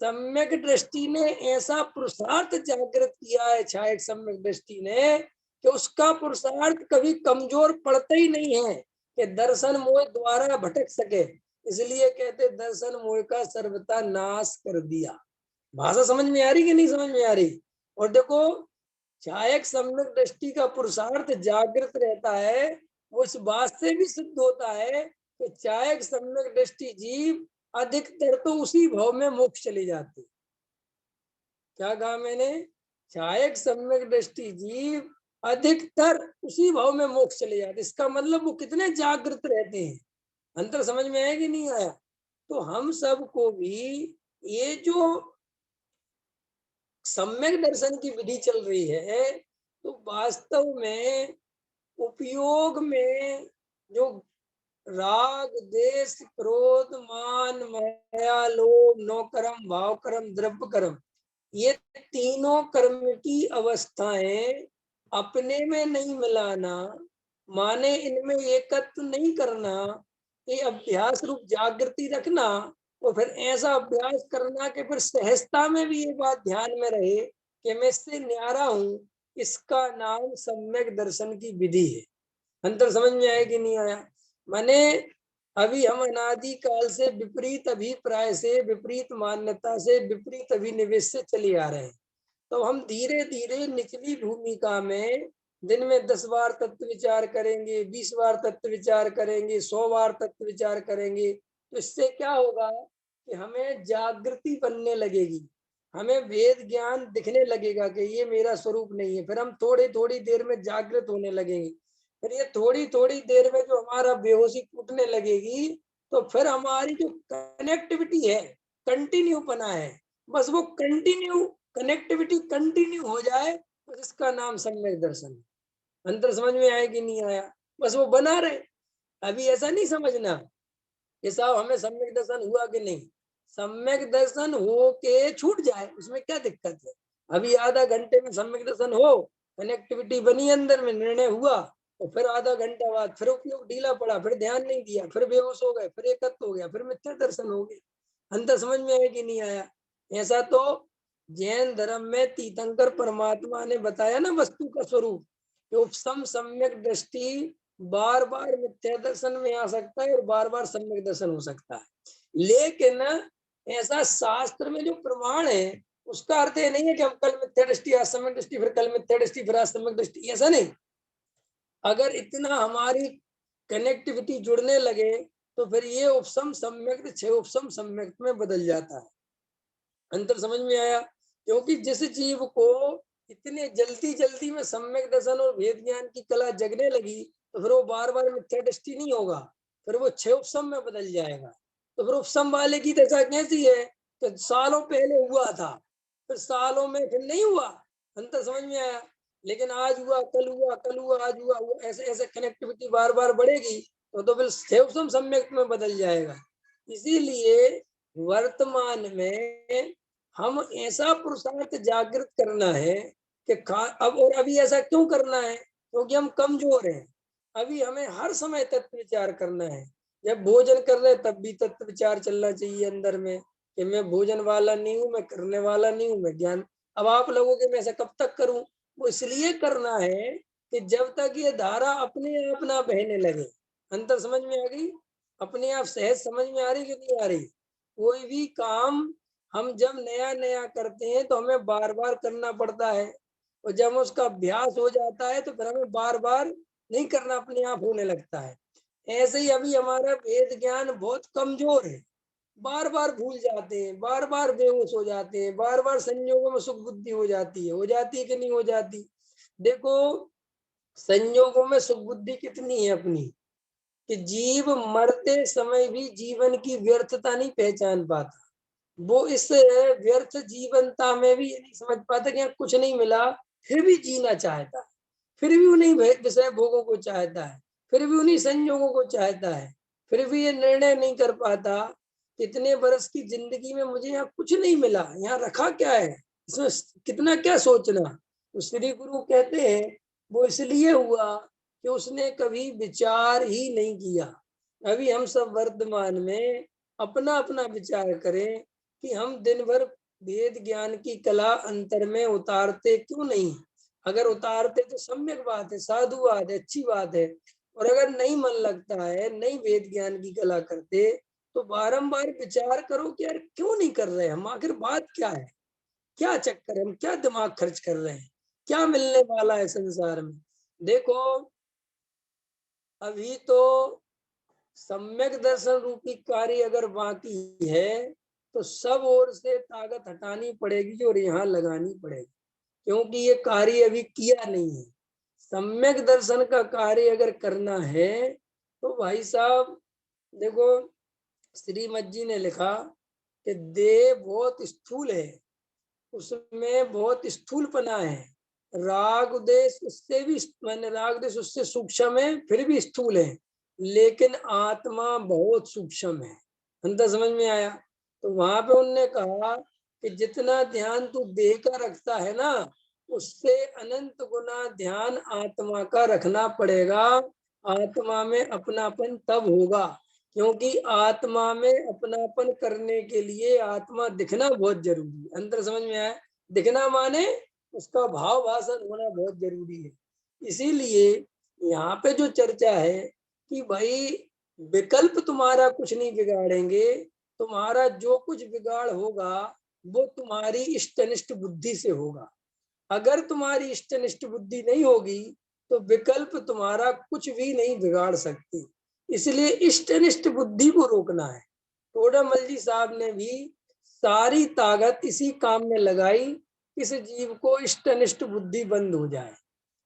सम्यक दृष्टि ने ऐसा पुरुषार्थ जागृत किया है, छायक सम्यक दृष्टि ने, कि उसका पुरुषार्थ कभी कमजोर पड़ता ही नहीं है कि दर्शन मोह द्वारा भटक सके। इसलिए कहते दर्शन मोह का सर्वथा नाश कर दिया। भाषा समझ में आ रही कि नहीं समझ में आ रही? और देखो, छायक सम्यक दृष्टि का पुरुषार्थ जागृत रहता है, वो इस बात से भी सिद्ध होता है कि छायक सम्यक दृष्टि जीव अधिकतर तो उसी भाव में मोक्ष चले जाते। क्या कहा मैंने? छायक सम्यक दृष्टि जीव अधिकतर उसी भाव में मोक्ष चले जाते। इसका मतलब वो कितने जागृत रहते हैं। अंतर समझ में आया कि नहीं आया? तो हम सबको भी ये जो सम्यक दर्शन की विधि चल रही है, तो वास्तव में उपयोग में जो राग देश क्रोध मान माया लोभ नौकर्म भाव कर्म द्रव्य कर्म, ये तीनों कर्म की अवस्थाएं अपने में नहीं मिलाना, माने इनमें एकत्व नहीं करना, ये अभ्यास रूप जागृति रखना, और फिर ऐसा अभ्यास करना कि फिर सहजता में भी ये बात ध्यान में रहे कि मैं इससे न्यारा हूं, इसका नाम सम्यक दर्शन की विधि है। अंतर समझ में आया कि नहीं आया? माने अभी हम अनादि काल से विपरीत अभिप्राय से, विपरीत मान्यता से, विपरीत अभिनिवेश से चले आ रहे हैं। तो हम धीरे धीरे निचली भूमिका में दिन में 10 बार तत्व विचार करेंगे, 20 बार तत्व विचार करेंगे, 100 बार तत्व विचार करेंगे, तो इससे क्या होगा कि हमें जागृति बनने लगेगी, हमें वेद ज्ञान दिखने लगेगा कि ये मेरा स्वरूप नहीं है। फिर हम थोड़ी थोड़ी देर में जागृत होने लगेंगे, फिर ये थोड़ी थोड़ी देर में जो हमारा बेहोशी टूटने लगेगी, तो फिर हमारी जो कनेक्टिविटी है, कंटिन्यू पना है, बस वो कंटिन्यू कनेक्टिविटी कंटिन्यू हो जाए, तो इसका नाम सम्यक दर्शन है। अंतर समझ में आया कि नहीं आया? बस वो बना रहे। अभी ऐसा नहीं समझना कि साहब हमें सम्यक दर्शन हुआ कि नहीं, सम्यक दर्शन हो के छूट जाए उसमें क्या दिक्कत है? अभी आधा घंटे में सम्यक दर्शन हो, कनेक्टिविटी बनी अंदर में, निर्णय हुआ, और फिर आधा घंटा बाद फिर उपयोग ढीला पड़ा, फिर ध्यान नहीं दिया, फिर बेहोश हो गए, फिर एकत्व हो गया, फिर मिथ्या दर्शन हो गया। अंतर समझ में आया कि नहीं आया? ऐसा तो जैन धर्म में तीर्थंकर परमात्मा ने बताया ना वस्तु का स्वरूप, उपसम सम्यक दृष्टि बार बार मिथ्या दर्शन में आ सकता है और बार बार सम्यक दर्शन हो सकता है। लेकिन ऐसा शास्त्र में जो प्रमाण है, उसका अर्थ ये नहीं है कि हम कल मिथ्या दृष्टि आज सम्यक दृष्टि, फिर कल मिथ्या दृष्टि फिर आज सम्यक दृष्टि, ऐसा नहीं। अगर इतना हमारी कनेक्टिविटी जुड़ने लगे तो फिर ये उपसम सम्यक छह उपसम सम्यक में बदल जाता है। अंतर समझ में आया? क्योंकि जिस जीव को इतने जल्दी जल्दी में सम्यक दर्शन और भेद ज्ञान की कला जगने लगी, तो फिर वो बार बार मिथ्या दृष्टि नहीं होगा, फिर वो छह उपसम में बदल जाएगा। तो फिर उपसम वाले की दशा कैसी है कि सालों पहले हुआ था, फिर सालों में फिर नहीं हुआ। अंतर समझ में आया? लेकिन आज हुआ, कल हुआ, कल हुआ, आज हुआ, वो ऐसे ऐसे कनेक्टिविटी बार बार बढ़ेगी, तो फिर छह उपसम सम्यक में बदल जाएगा। इसीलिए वर्तमान में हम ऐसा पुरुषार्थ जागृत करना है कि अब, और अभी ऐसा क्यों करना है? क्योंकि हम कमजोर हैं। अभी हमें हर समय तत्व विचार करना है। जब भोजन कर रहे तब भी तत्व विचार चलना चाहिए अंदर में कि मैं भोजन वाला नहीं हूँ, मैं करने वाला नहीं हूँ, मैं ज्ञान। अब आप लोगों के मैं ऐसा कब तक करूं? वो इसलिए करना है कि जब तक ये धारा अपने आप ना बहने लगे। अंतर समझ में आ गई? अपने आप सहज समझ में आ रही कि नहीं आ रही? कोई भी काम हम जब नया नया करते हैं तो हमें बार बार करना पड़ता है, और जब उसका अभ्यास हो जाता है तो फिर हमें बार बार नहीं करना, अपने आप होने लगता है। ऐसे ही अभी हमारा वेद ज्ञान बहुत कमजोर है, बार बार भूल जाते हैं, बार बार बेहोश हो जाते हैं, बार बार संयोगों में सुख बुद्धि हो जाती है कि नहीं हो जाती? देखो, संयोगों में सुख बुद्धि कितनी है अपनी, कि जीव मरते समय भी जीवन की व्यर्थता नहीं पहचान पाता। वो इस व्यर्थ जीवनता में भी ये नहीं समझ पाता कि यहाँ कुछ नहीं मिला, फिर भी जीना चाहता है, फिर भी उन्हीं विषय भोगों को चाहता है। फिर भी उन्हीं संयोगों को चाहता है, फिर भी ये निर्णय नहीं कर पाता, इतने बरस की जिंदगी में मुझे यहाँ कुछ नहीं मिला, यहाँ रखा क्या है, इसमें कितना क्या सोचना। तो श्री गुरु कहते हैं वो इसलिए हुआ कि उसने कभी विचार ही नहीं किया। अभी हम सब वर्तमान में अपना अपना विचार करें कि हम दिन भर वेद ज्ञान की कला अंतर में उतारते क्यों नहीं। अगर उतारते तो सम्यक बात है, साधु बात है, अच्छी बात है। और अगर नहीं मन लगता है, नहीं वेद ज्ञान की कला करते, तो बारंबार विचार करो कि यार क्यों नहीं कर रहे हम, आखिर बात क्या है, क्या चक्कर है, हम क्या दिमाग खर्च कर रहे हैं, क्या मिलने वाला है संसार में। देखो अभी तो सम्यक दर्शन रूपी कार्य अगर बाकी है तो सब ओर से ताकत हटानी पड़ेगी और यहाँ लगानी पड़ेगी, क्योंकि ये कार्य अभी किया नहीं है। सम्यक दर्शन का कार्य अगर करना है तो भाई साहब देखो, श्रीमद जी ने लिखा कि देह बहुत स्थूल है, उसमें बहुत स्थूलपना है, राग देश उससे भी, मैंने राग देश उससे सूक्ष्म है, फिर भी स्थूल है, लेकिन आत्मा बहुत सूक्ष्म है। अंदर समझ में आया। तो वहां पे उनने कहा कि जितना ध्यान तू देह का रखता है ना, उससे अनंत गुना ध्यान आत्मा का रखना पड़ेगा। आत्मा में अपनापन तब होगा, क्योंकि आत्मा में अपनापन करने के लिए आत्मा दिखना बहुत जरूरी है। अंदर समझ में आया। दिखना माने उसका भाव भाषण होना बहुत जरूरी है। इसीलिए यहाँ पे जो चर्चा है कि भाई विकल्प तुम्हारा कुछ नहीं बिगाड़ेंगे, तुम्हारा जो कुछ बिगाड़ होगा वो तुम्हारी इष्टनिष्ठ बुद्धि से होगा। अगर तुम्हारी इष्टनिष्ठ बुद्धि नहीं होगी तो विकल्प तुम्हारा कुछ भी नहीं बिगाड़ सकती। इसलिए इष्टनिष्ठ बुद्धि को रोकना है। टोडामल जी साहब ने भी सारी ताकत इसी काम में लगाई, इस जीव को इष्टनिष्ठ बुद्धि बंद हो जाए।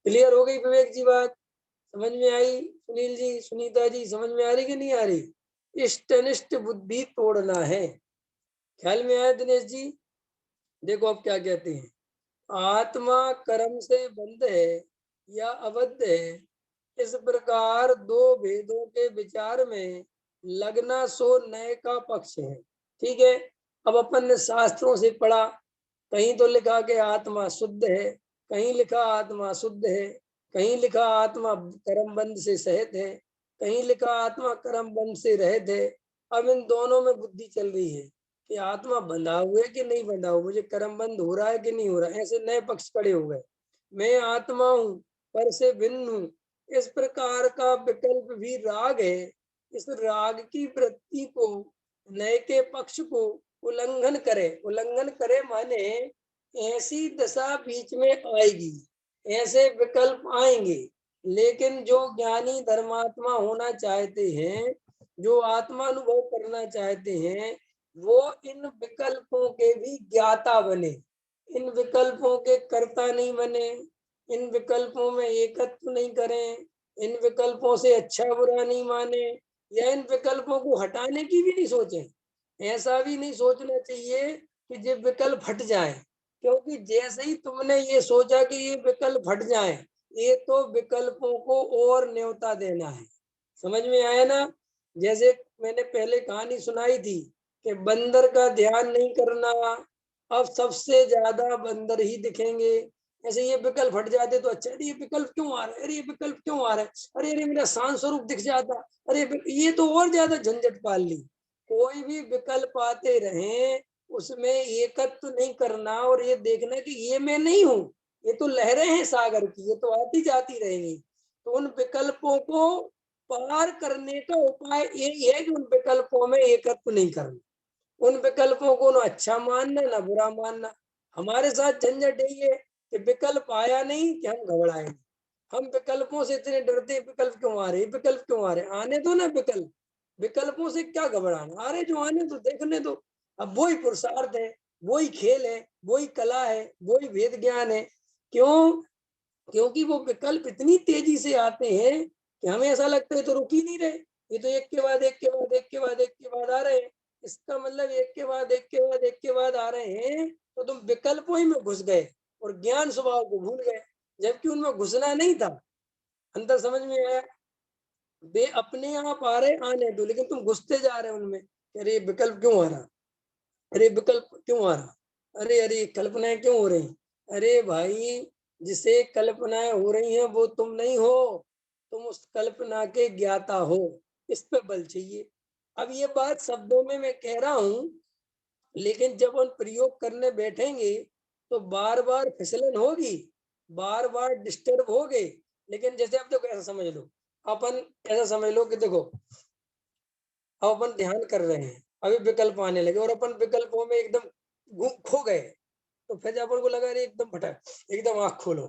क्लियर हो गई विवेक जी बात? समझ में आई? सुनील जी, सुनीता जी, समझ में आ रही कि नहीं आ रही? इष्टनिष्ठ बुद्धि तोड़ना है। ख्याल में आया दिनेश जी? देखो अब क्या कहते हैं, आत्मा कर्म से बंध है या अबद्ध है, इस प्रकार दो भेदों के विचार में लगना सो नए का पक्ष है। ठीक है, अब अपन ने शास्त्रों से पढ़ा, कहीं तो लिखा कि आत्मा शुद्ध है, कहीं लिखा आत्मा शुद्ध है, कहीं लिखा आत्मा कर्म बंध से सहित है, कहीं लिखा आत्मा कर्म बंध से रहित है। अब इन दोनों में बुद्धि चल रही है कि आत्मा बंधा हुआ है कि नहीं बंधा हुआ, मुझे कर्म बंध हो रहा है कि नहीं हो रहा है। ऐसे नए पक्ष खड़े हो गए। मैं आत्मा हूँ पर से भिन्न हूँ, इस प्रकार का विकल्प भी राग है। इस राग की वृत्ति को, नए के पक्ष को उल्लंघन करे। उल्लंघन करे माने ऐसी दशा बीच में आएगी, ऐसे विकल्प आएंगे। लेकिन जो ज्ञानी धर्मात्मा होना चाहते हैं, जो आत्मानुभव करना चाहते हैं, वो इन विकल्पों के भी ज्ञाता बने, इन विकल्पों के कर्ता नहीं बने, इन विकल्पों में एकत्व नहीं करें, इन विकल्पों से अच्छा बुरा नहीं माने, या इन विकल्पों को हटाने की भी नहीं सोचें। ऐसा भी नहीं सोचना चाहिए कि ये विकल्प हट जाए, क्योंकि जैसे ही तुमने ये सोचा कि ये विकल्प हट जाए, ये तो विकल्पों को और न्योता देना है। समझ में आया ना? जैसे मैंने पहले कहानी सुनाई थी कि बंदर का ध्यान नहीं करना, अब सबसे ज्यादा बंदर ही दिखेंगे। ऐसे ये विकल्प हट जाते तो अच्छा, अरे ये विकल्प क्यों आ रहा है, अरे ये विकल्प क्यों आ रहा है, अरे अरे मेरा शांत स्वरूप दिख जाता, अरे ये तो और ज्यादा झंझट पाल ली। कोई भी विकल्प आते रहे, उसमें एकत्व नहीं करना और ये देखना कि ये मैं नहीं हूँ, ये तो लहरें हैं सागर की, ये तो आती जाती रहेंगी। तो उन विकल्पों को पार करने का उपाय यही है कि उन विकल्पों में एकत्व नहीं करना, उन विकल्पों को ना अच्छा मानना ना बुरा मानना। हमारे साथ झंझट यही है कि विकल्प आया नहीं कि हम घबराए। हम विकल्पों से इतने डरते, विकल्प क्यों आ रहे, विकल्प क्यों आ रहे, आने दो ना विकल्प, विकल्पों से क्या घबराना, अरे जो आने तो देखने दो। अब वही पुरुषार्थ है, वही खेल है, वही कला है, वही वेद ज्ञान है। क्यों? क्योंकि वो विकल्प इतनी तेजी से आते हैं कि हमें ऐसा लगता है तो रुक ही नहीं रहे, ये तो एक के बाद एक के बाद एक के बाद एक के बाद आ रहे हैं। इसका मतलब एक के बाद एक के बाद एक के बाद आ रहे हैं, तो तुम विकल्पों ही में घुस गए और ज्ञान स्वभाव को भूल गए, जबकि उनमें घुसना नहीं था। अंतर समझ में आया? वे अपने आप आ रहे, आने दो, लेकिन तुम घुसते जा रहे हो उनमें। अरे विकल्प क्यों आ रहा, अरे विकल्प क्यों आ रहा, अरे अरे कल्पनाएं क्यों हो रही। अरे भाई, जिसे कल्पनाएं हो रही हैं वो तुम नहीं हो, तुम उस कल्पना के ज्ञाता हो। इस पे बल चाहिए। अब ये बात शब्दों में मैं कह रहा हूं, लेकिन जब हम प्रयोग करने बैठेंगे तो बार बार फिसलन होगी, बार बार डिस्टर्ब होगे। लेकिन जैसे आप देखो, ऐसा समझ लो, अपन ऐसा समझ लो कि देखो, अब अपन ध्यान कर रहे हैं, अभी विकल्प आने लगे और अपन विकल्पों में एकदम खो गए। तो फिर जब अपन को लगा अरे एकदम फटा, एकदम आंख खोलो,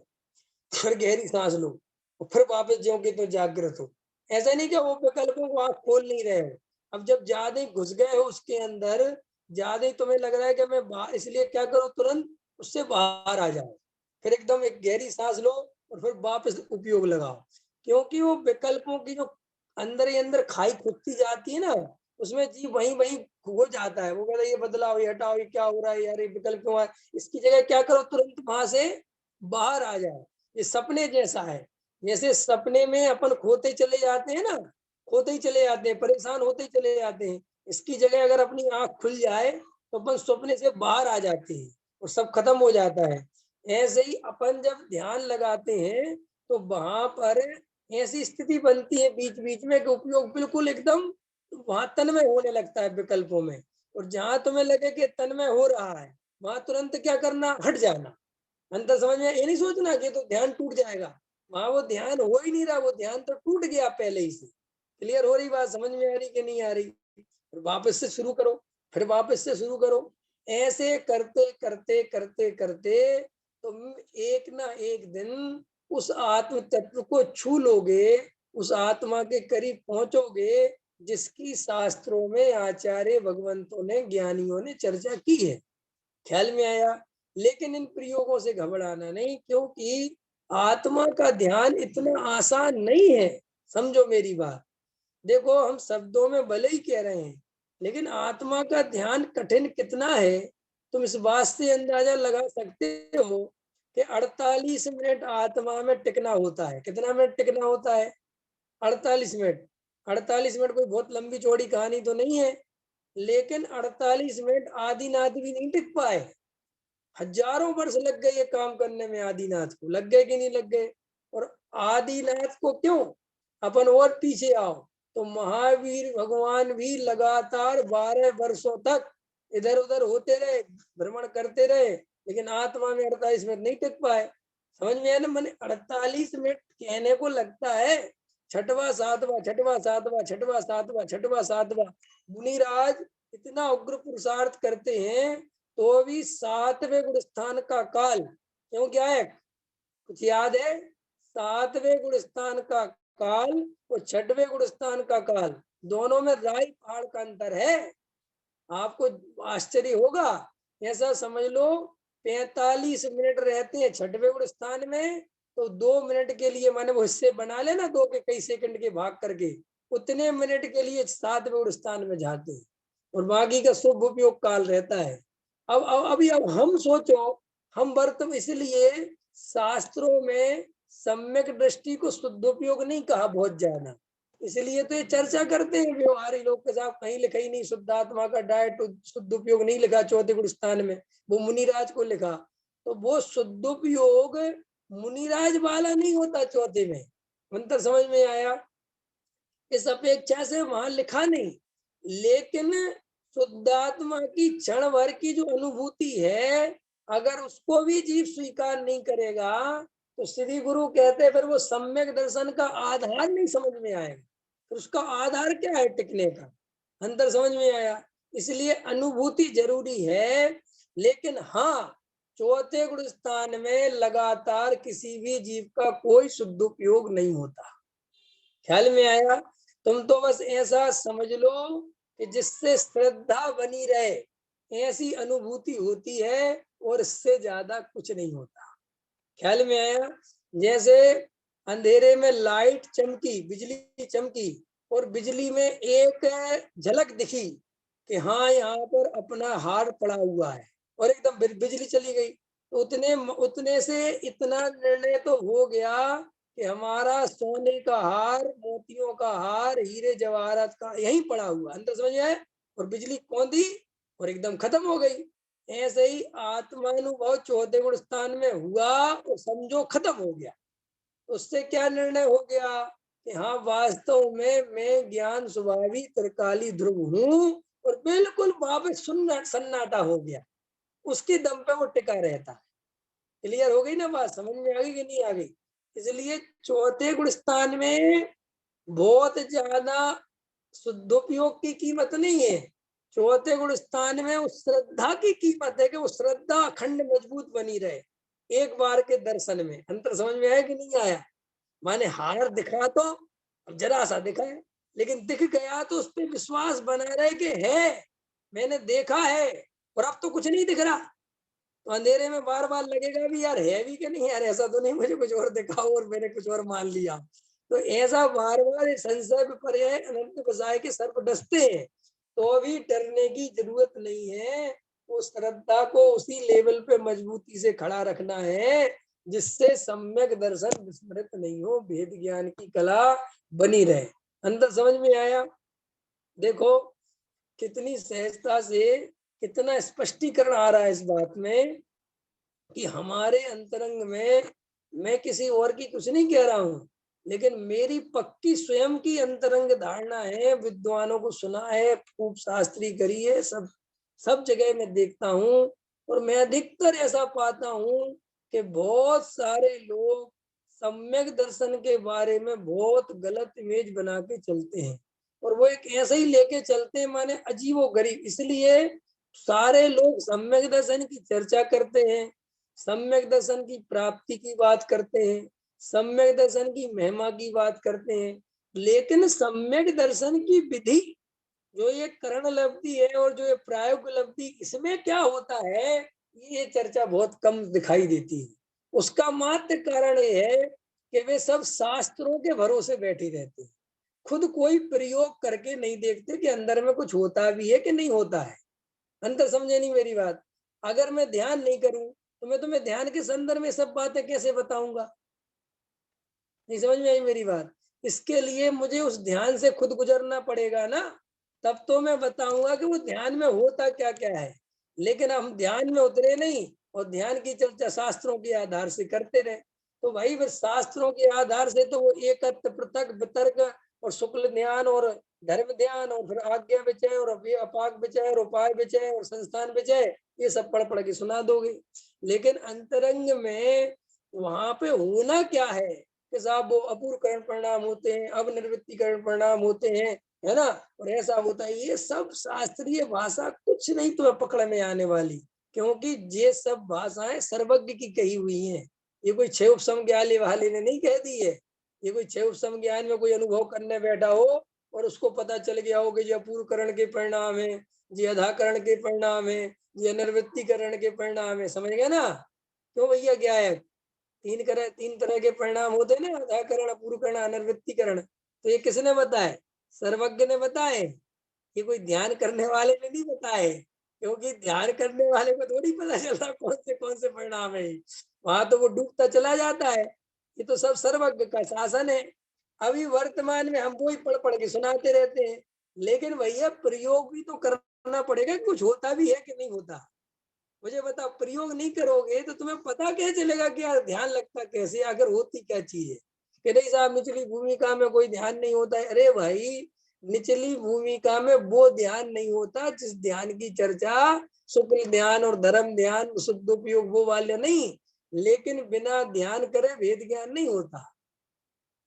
फिर गहरी सांस लो, और फिर वापस ज्यों की तो जागृत हो। ऐसा नहीं कि वो विकल्पों को आप खोल नहीं रहे हो। अब जब ज्यादा ही घुस गए हो उसके अंदर, ज्यादा ही तुम्हें लग रहा है कि मैं बाहर, इसलिए क्या करो, तुरंत उससे बाहर आ जाओ, फिर एकदम एक गहरी सांस लो और फिर वापस उपयोग लगाओ। क्योंकि वो विकल्पों की जो अंदर ही अंदर खाई खुदती जाती है ना, उसमें जीव वहीं वहीं खो जाता है। वो कहता है ये बदलाव, ये हटाओ, ये क्या हो रहा है यार, ये विकल्प क्यों है। इसकी जगह क्या करो, तुरंत वहां से बाहर आ जाओ। ये सपने जैसा है। जैसे सपने में अपन खोते चले जाते हैं ना, खोते ही चले जाते हैं, परेशान होते ही चले जाते हैं। इसकी जगह अगर अपनी आंख खुल जाए तो अपन सपने से बाहर आ जाते हैं और सब खत्म हो जाता है। ऐसे ही अपन जब ध्यान लगाते हैं तो वहां पर ऐसी स्थिति बनती है बीच बीच में कि उपयोग बिल्कुल एकदम वहां तन्मय होने लगता है विकल्पों में। और जहां तुम्हें लगे कि तन्मय हो रहा है, वहां तुरंत क्या करना, हट जाना। अंतर समझ में, ये नहीं सोचना कि तो ध्यान टूट जाएगा। वहां वो ध्यान हो ही नहीं रहा, वो ध्यान तो टूट गया पहले ही से। क्लियर हो रही बात, समझ में आ रही कि नहीं आ रही। फिर वापस से शुरू करो, फिर वापस से शुरू करो। ऐसे करते करते करते करते तुम एक ना एक दिन उस आत्म तत्व को छू लोगे, उस आत्मा के करीब पहुंचोगे जिसकी शास्त्रों में आचार्य भगवंतों ने, ज्ञानियों ने चर्चा की है। ख्याल में आया। लेकिन इन प्रयोगों से घबराना नहीं, क्योंकि आत्मा का ध्यान इतना आसान नहीं है। समझो मेरी बात। देखो, हम शब्दों में भले ही कह रहे हैं, लेकिन आत्मा का ध्यान कठिन कितना है, तुम इस बात से अंदाजा लगा सकते हो कि 48 मिनट आत्मा में टिकना होता है। कितना मिनट टिकना होता है? 48 मिनट। 48 मिनट कोई बहुत लंबी चौड़ी कहानी तो नहीं है, लेकिन 48 मिनट आदिनाथ भी नहीं टिक पाए। हजारों वर्ष लग गए ये काम करने में, आदिनाथ को लग गए कि नहीं लग गए। और आदिनाथ को क्यों, अपन और पीछे आओ तो महावीर भगवान भी लगातार 12 वर्षों तक इधर उधर होते रहे, भ्रमण करते रहे, लेकिन आत्मा में 48 मिनट नहीं टिक पाए। समझ में आया ना, मैंने 48 मिनट कहने को लगता है छठवा सातवा, छठवा सातवा, छठवा सातवा, छठवा सातवा। मुनिराज इतना उग्र पुरुषार्थ करते हैं तो भी 7वें गुण स्थान का काल, क्यों क्या है, कुछ याद है? 7वें गुण स्थान का काल और 6वें गुण स्थान का काल, दोनों में राई पहाड़ का अंतर है। आपको आश्चर्य होगा। ऐसा समझ लो, 45 मिनट रहते हैं 6वें गुण स्थान में, तो 2 मिनट के लिए, माने वो हिस्से बना लेना दो के कई सेकंड के भाग करके, उतने मिनट के लिए 7वें गुण स्थान में जाते हैं और बाकी का शुभ उपयोग काल रहता है। अब अभी अब हम सोचो, हम वर्तमान, इसलिए शास्त्रों में सम्यक दृष्टि को शुद्धोपयोग नहीं कहा बहुत ज्यादा, इसलिए तो ये चर्चा करते हैं व्यवहारी लोग के साथ। कहीं लिखा ही नहीं शुद्धात्मा का डायट शुद्ध उपयोग नहीं लिखा चौथे गुण स्थान में, वो मुनिराज को लिखा। तो वो शुद्ध उपयोग मुनिराज वाला नहीं होता चौथे में। अंतर समझ में आया? इस अपेक्षा से वहां लिखा नहीं, लेकिन शुद्धात्मा की क्षण भर की जो अनुभूति है, अगर उसको भी जीव स्वीकार नहीं करेगा तो श्री गुरु कहते हैं फिर वो सम्यक दर्शन का आधार नहीं समझ में आएगा। तो उसका आधार क्या है टिकने का? अंतर समझ में आया? इसलिए अनुभूति जरूरी है, लेकिन हाँ, चौथे गुण स्थान में लगातार किसी भी जीव का कोई शुद्ध उपयोग नहीं होता। ख्याल में आया? तुम तो बस ऐसा समझ लो कि जिससे श्रद्धा बनी रहे ऐसी अनुभूति होती है, और इससे ज्यादा कुछ नहीं होता। ख्याल में आया? जैसे अंधेरे में लाइट चमकी, बिजली चमकी, और बिजली में एक झलक दिखी कि हाँ यहाँ पर अपना हार पड़ा हुआ है, और एकदम बिजली चली गई, तो उतने उतने से इतना निर्णय तो हो गया कि हमारा सोने का हार, मोतियों का हार, हीरे जवाहरात का यहीं पड़ा हुआ, अंदर समझ आए, और बिजली कौन दी और एकदम खत्म हो गई। ऐसे ही आत्मानुभव चौथे गुण स्थान में हुआ और समझो खत्म हो गया। उससे क्या निर्णय हो गया कि हाँ वास्तव में मैं ज्ञान स्वभावी त्रिकाली ध्रुव हूँ, और बिल्कुल वापस सन्नाटा हो गया। उसके दम पे वो टिका रहता है। क्लियर हो गई ना बात, समझ में आ गई कि नहीं आ गई? इसलिए चौथे गुण स्थान में बहुत ज्यादा शुद्धोपयोग की कीमत नहीं है। चौथे गुण स्थान में उस श्रद्धा की कीमत है कि वो श्रद्धा अखंड मजबूत बनी रहे एक बार के दर्शन में। अंतर समझ में आया कि नहीं आया? माने हार दिखा तो अब जरा सा दिखा है, लेकिन दिख गया तो उस पर विश्वास बना रहे कि है, मैंने देखा है, और अब तो कुछ नहीं दिख रहा। तो अंधेरे में बार बार लगेगा भी यार है भी कि नहीं, यार ऐसा तो नहीं मुझे कुछ और दिखाओ और मैंने कुछ और मान लिया। तो ऐसा बार बार संशय पर्याय अनंत बजाय के सर्प डसते हैं, तो भी डरने की जरूरत नहीं है। वो श्रद्धा को उसी लेवल पे मजबूती से खड़ा रखना है जिससे सम्यक दर्शन विस्मृत नहीं हो, भेद ज्ञान की कला बनी रहे। अंदर समझ में आया? देखो कितनी सहजता से, कितना स्पष्टीकरण आ रहा है इस बात में कि हमारे अंतरंग में, मैं किसी और की कुछ नहीं कह रहा हूँ, लेकिन मेरी पक्की स्वयं की अंतरंग धारणा है। विद्वानों को सुना है, खूब शास्त्री करी है, सब सब जगह मैं देखता हूँ, और मैं अधिकतर ऐसा पाता हूँ कि बहुत सारे लोग सम्यक दर्शन के बारे में बहुत गलत इमेज बना के चलते हैं, और वो एक ऐसे ही लेके चलते हैं, माने अजीबो गरीब। इसलिए सारे लोग सम्यक दर्शन की चर्चा करते हैं, सम्यक दर्शन की प्राप्ति की बात करते हैं, सम्यक दर्शन की महिमा की बात करते हैं, लेकिन सम्यक दर्शन की विधि, जो ये करण लब्धि है और जो ये प्रायोगिक लब्धि, इसमें क्या होता है, ये चर्चा बहुत कम दिखाई देती है। उसका मात्र कारण ये है कि वे सब शास्त्रों के भरोसे बैठे रहते हैं, खुद कोई प्रयोग करके नहीं देखते कि अंदर में कुछ होता भी है कि नहीं होता है। अंतर समझे नहीं मेरी बात? अगर मैं ध्यान नहीं करूं तो मैं तुम्हें ध्यान के संदर्भ में सब बातें कैसे बताऊंगा? नहीं समझ में आई मेरी बात? इसके लिए मुझे उस ध्यान से खुद गुजरना पड़ेगा ना, तब तो मैं बताऊंगा कि वो ध्यान में होता क्या क्या है। लेकिन हम ध्यान में उतरे नहीं और ध्यान की चर्चा शास्त्रों के आधार से करते रहे, तो भाई बस शास्त्रों के आधार से तो वो एकत्व पृथक वितर्क और शुक्ल ध्यान और धर्म ध्यान और फिर आज्ञा विचय और अपाक विचय और उपाय विचय और संस्थान विचय, ये सब पढ़ पढ़ के सुना दोगे। लेकिन अंतरंग में वहां पे होना क्या है कि साहब वो अपूर्वकरण परिणाम होते हैं, अब निर्वृत्तिकरण परिणाम होते हैं, है ना, और ऐसा होता है। ये सब शास्त्रीय भाषा कुछ नहीं तुम्हें पकड़ में आने वाली, क्योंकि ये सब भाषाएं सर्वज्ञ की कही हुई हैं। ये कोई छह उपसम ज्ञान वाले ने नहीं कह दी है। ये कोई छह उपसम ज्ञान में कोई अनुभव करने बैठा हो और उसको पता चल गया हो कि ये अपूर्वकरण के परिणाम है, ये अधाकरण के परिणाम है, ये निर्वृत्तिकरण के परिणाम है। समझ गए ना? क्यों भैया, क्या है? तीन तरह के परिणाम होते हैं ना, अधाकरण, अपूर्वकरण, अनिर्वृत्तीकरण। तो ये किसने बताए? सर्वज्ञ ने बताए। ये कोई ध्यान करने वाले ने नहीं बताए, क्योंकि ध्यान करने वाले को थोड़ी पता चलता कौन से परिणाम है। वहां तो वो डूबता चला जाता है। ये तो सब सर्वज्ञ का शासन है। अभी वर्तमान में हम वो ही पढ़ पढ़ के सुनाते रहते हैं, लेकिन भैया प्रयोग भी तो करना पड़ेगा, कुछ होता भी है कि नहीं होता। मुझे बताओ, प्रयोग नहीं करोगे तो तुम्हें पता कैसे चलेगा कि यार ध्यान लगता कैसे, अगर होती क्या चीज है? कि नहीं साहब निचली भूमिका में कोई ध्यान नहीं होता है। अरे भाई, निचली भूमिका में वो ध्यान नहीं होता जिस ध्यान की चर्चा शुक्ल ध्यान और धर्म ध्यान शुद्ध उपयोग वो वाले नहीं, लेकिन बिना ध्यान करे भेद ज्ञान नहीं होता।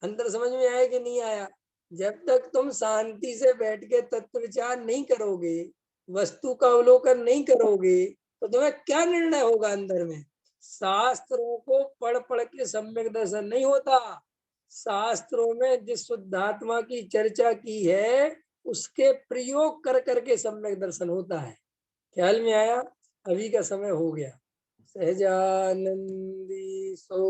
अंतर समझ में आया कि नहीं आया? जब तक तुम शांति से बैठ के तत्व विचार नहीं करोगे, वस्तु का अवलोकन नहीं करोगे, तो तुम्हें क्या निर्णय होगा अंदर में? शास्त्रों को पढ़ पढ़ के सम्यक दर्शन नहीं होता। शास्त्रों में जिस शुद्धात्मा की चर्चा की है उसके प्रयोग कर करके सम्यक दर्शन होता है। ख्याल में आया? अभी का समय हो गया। सहजानंदी सो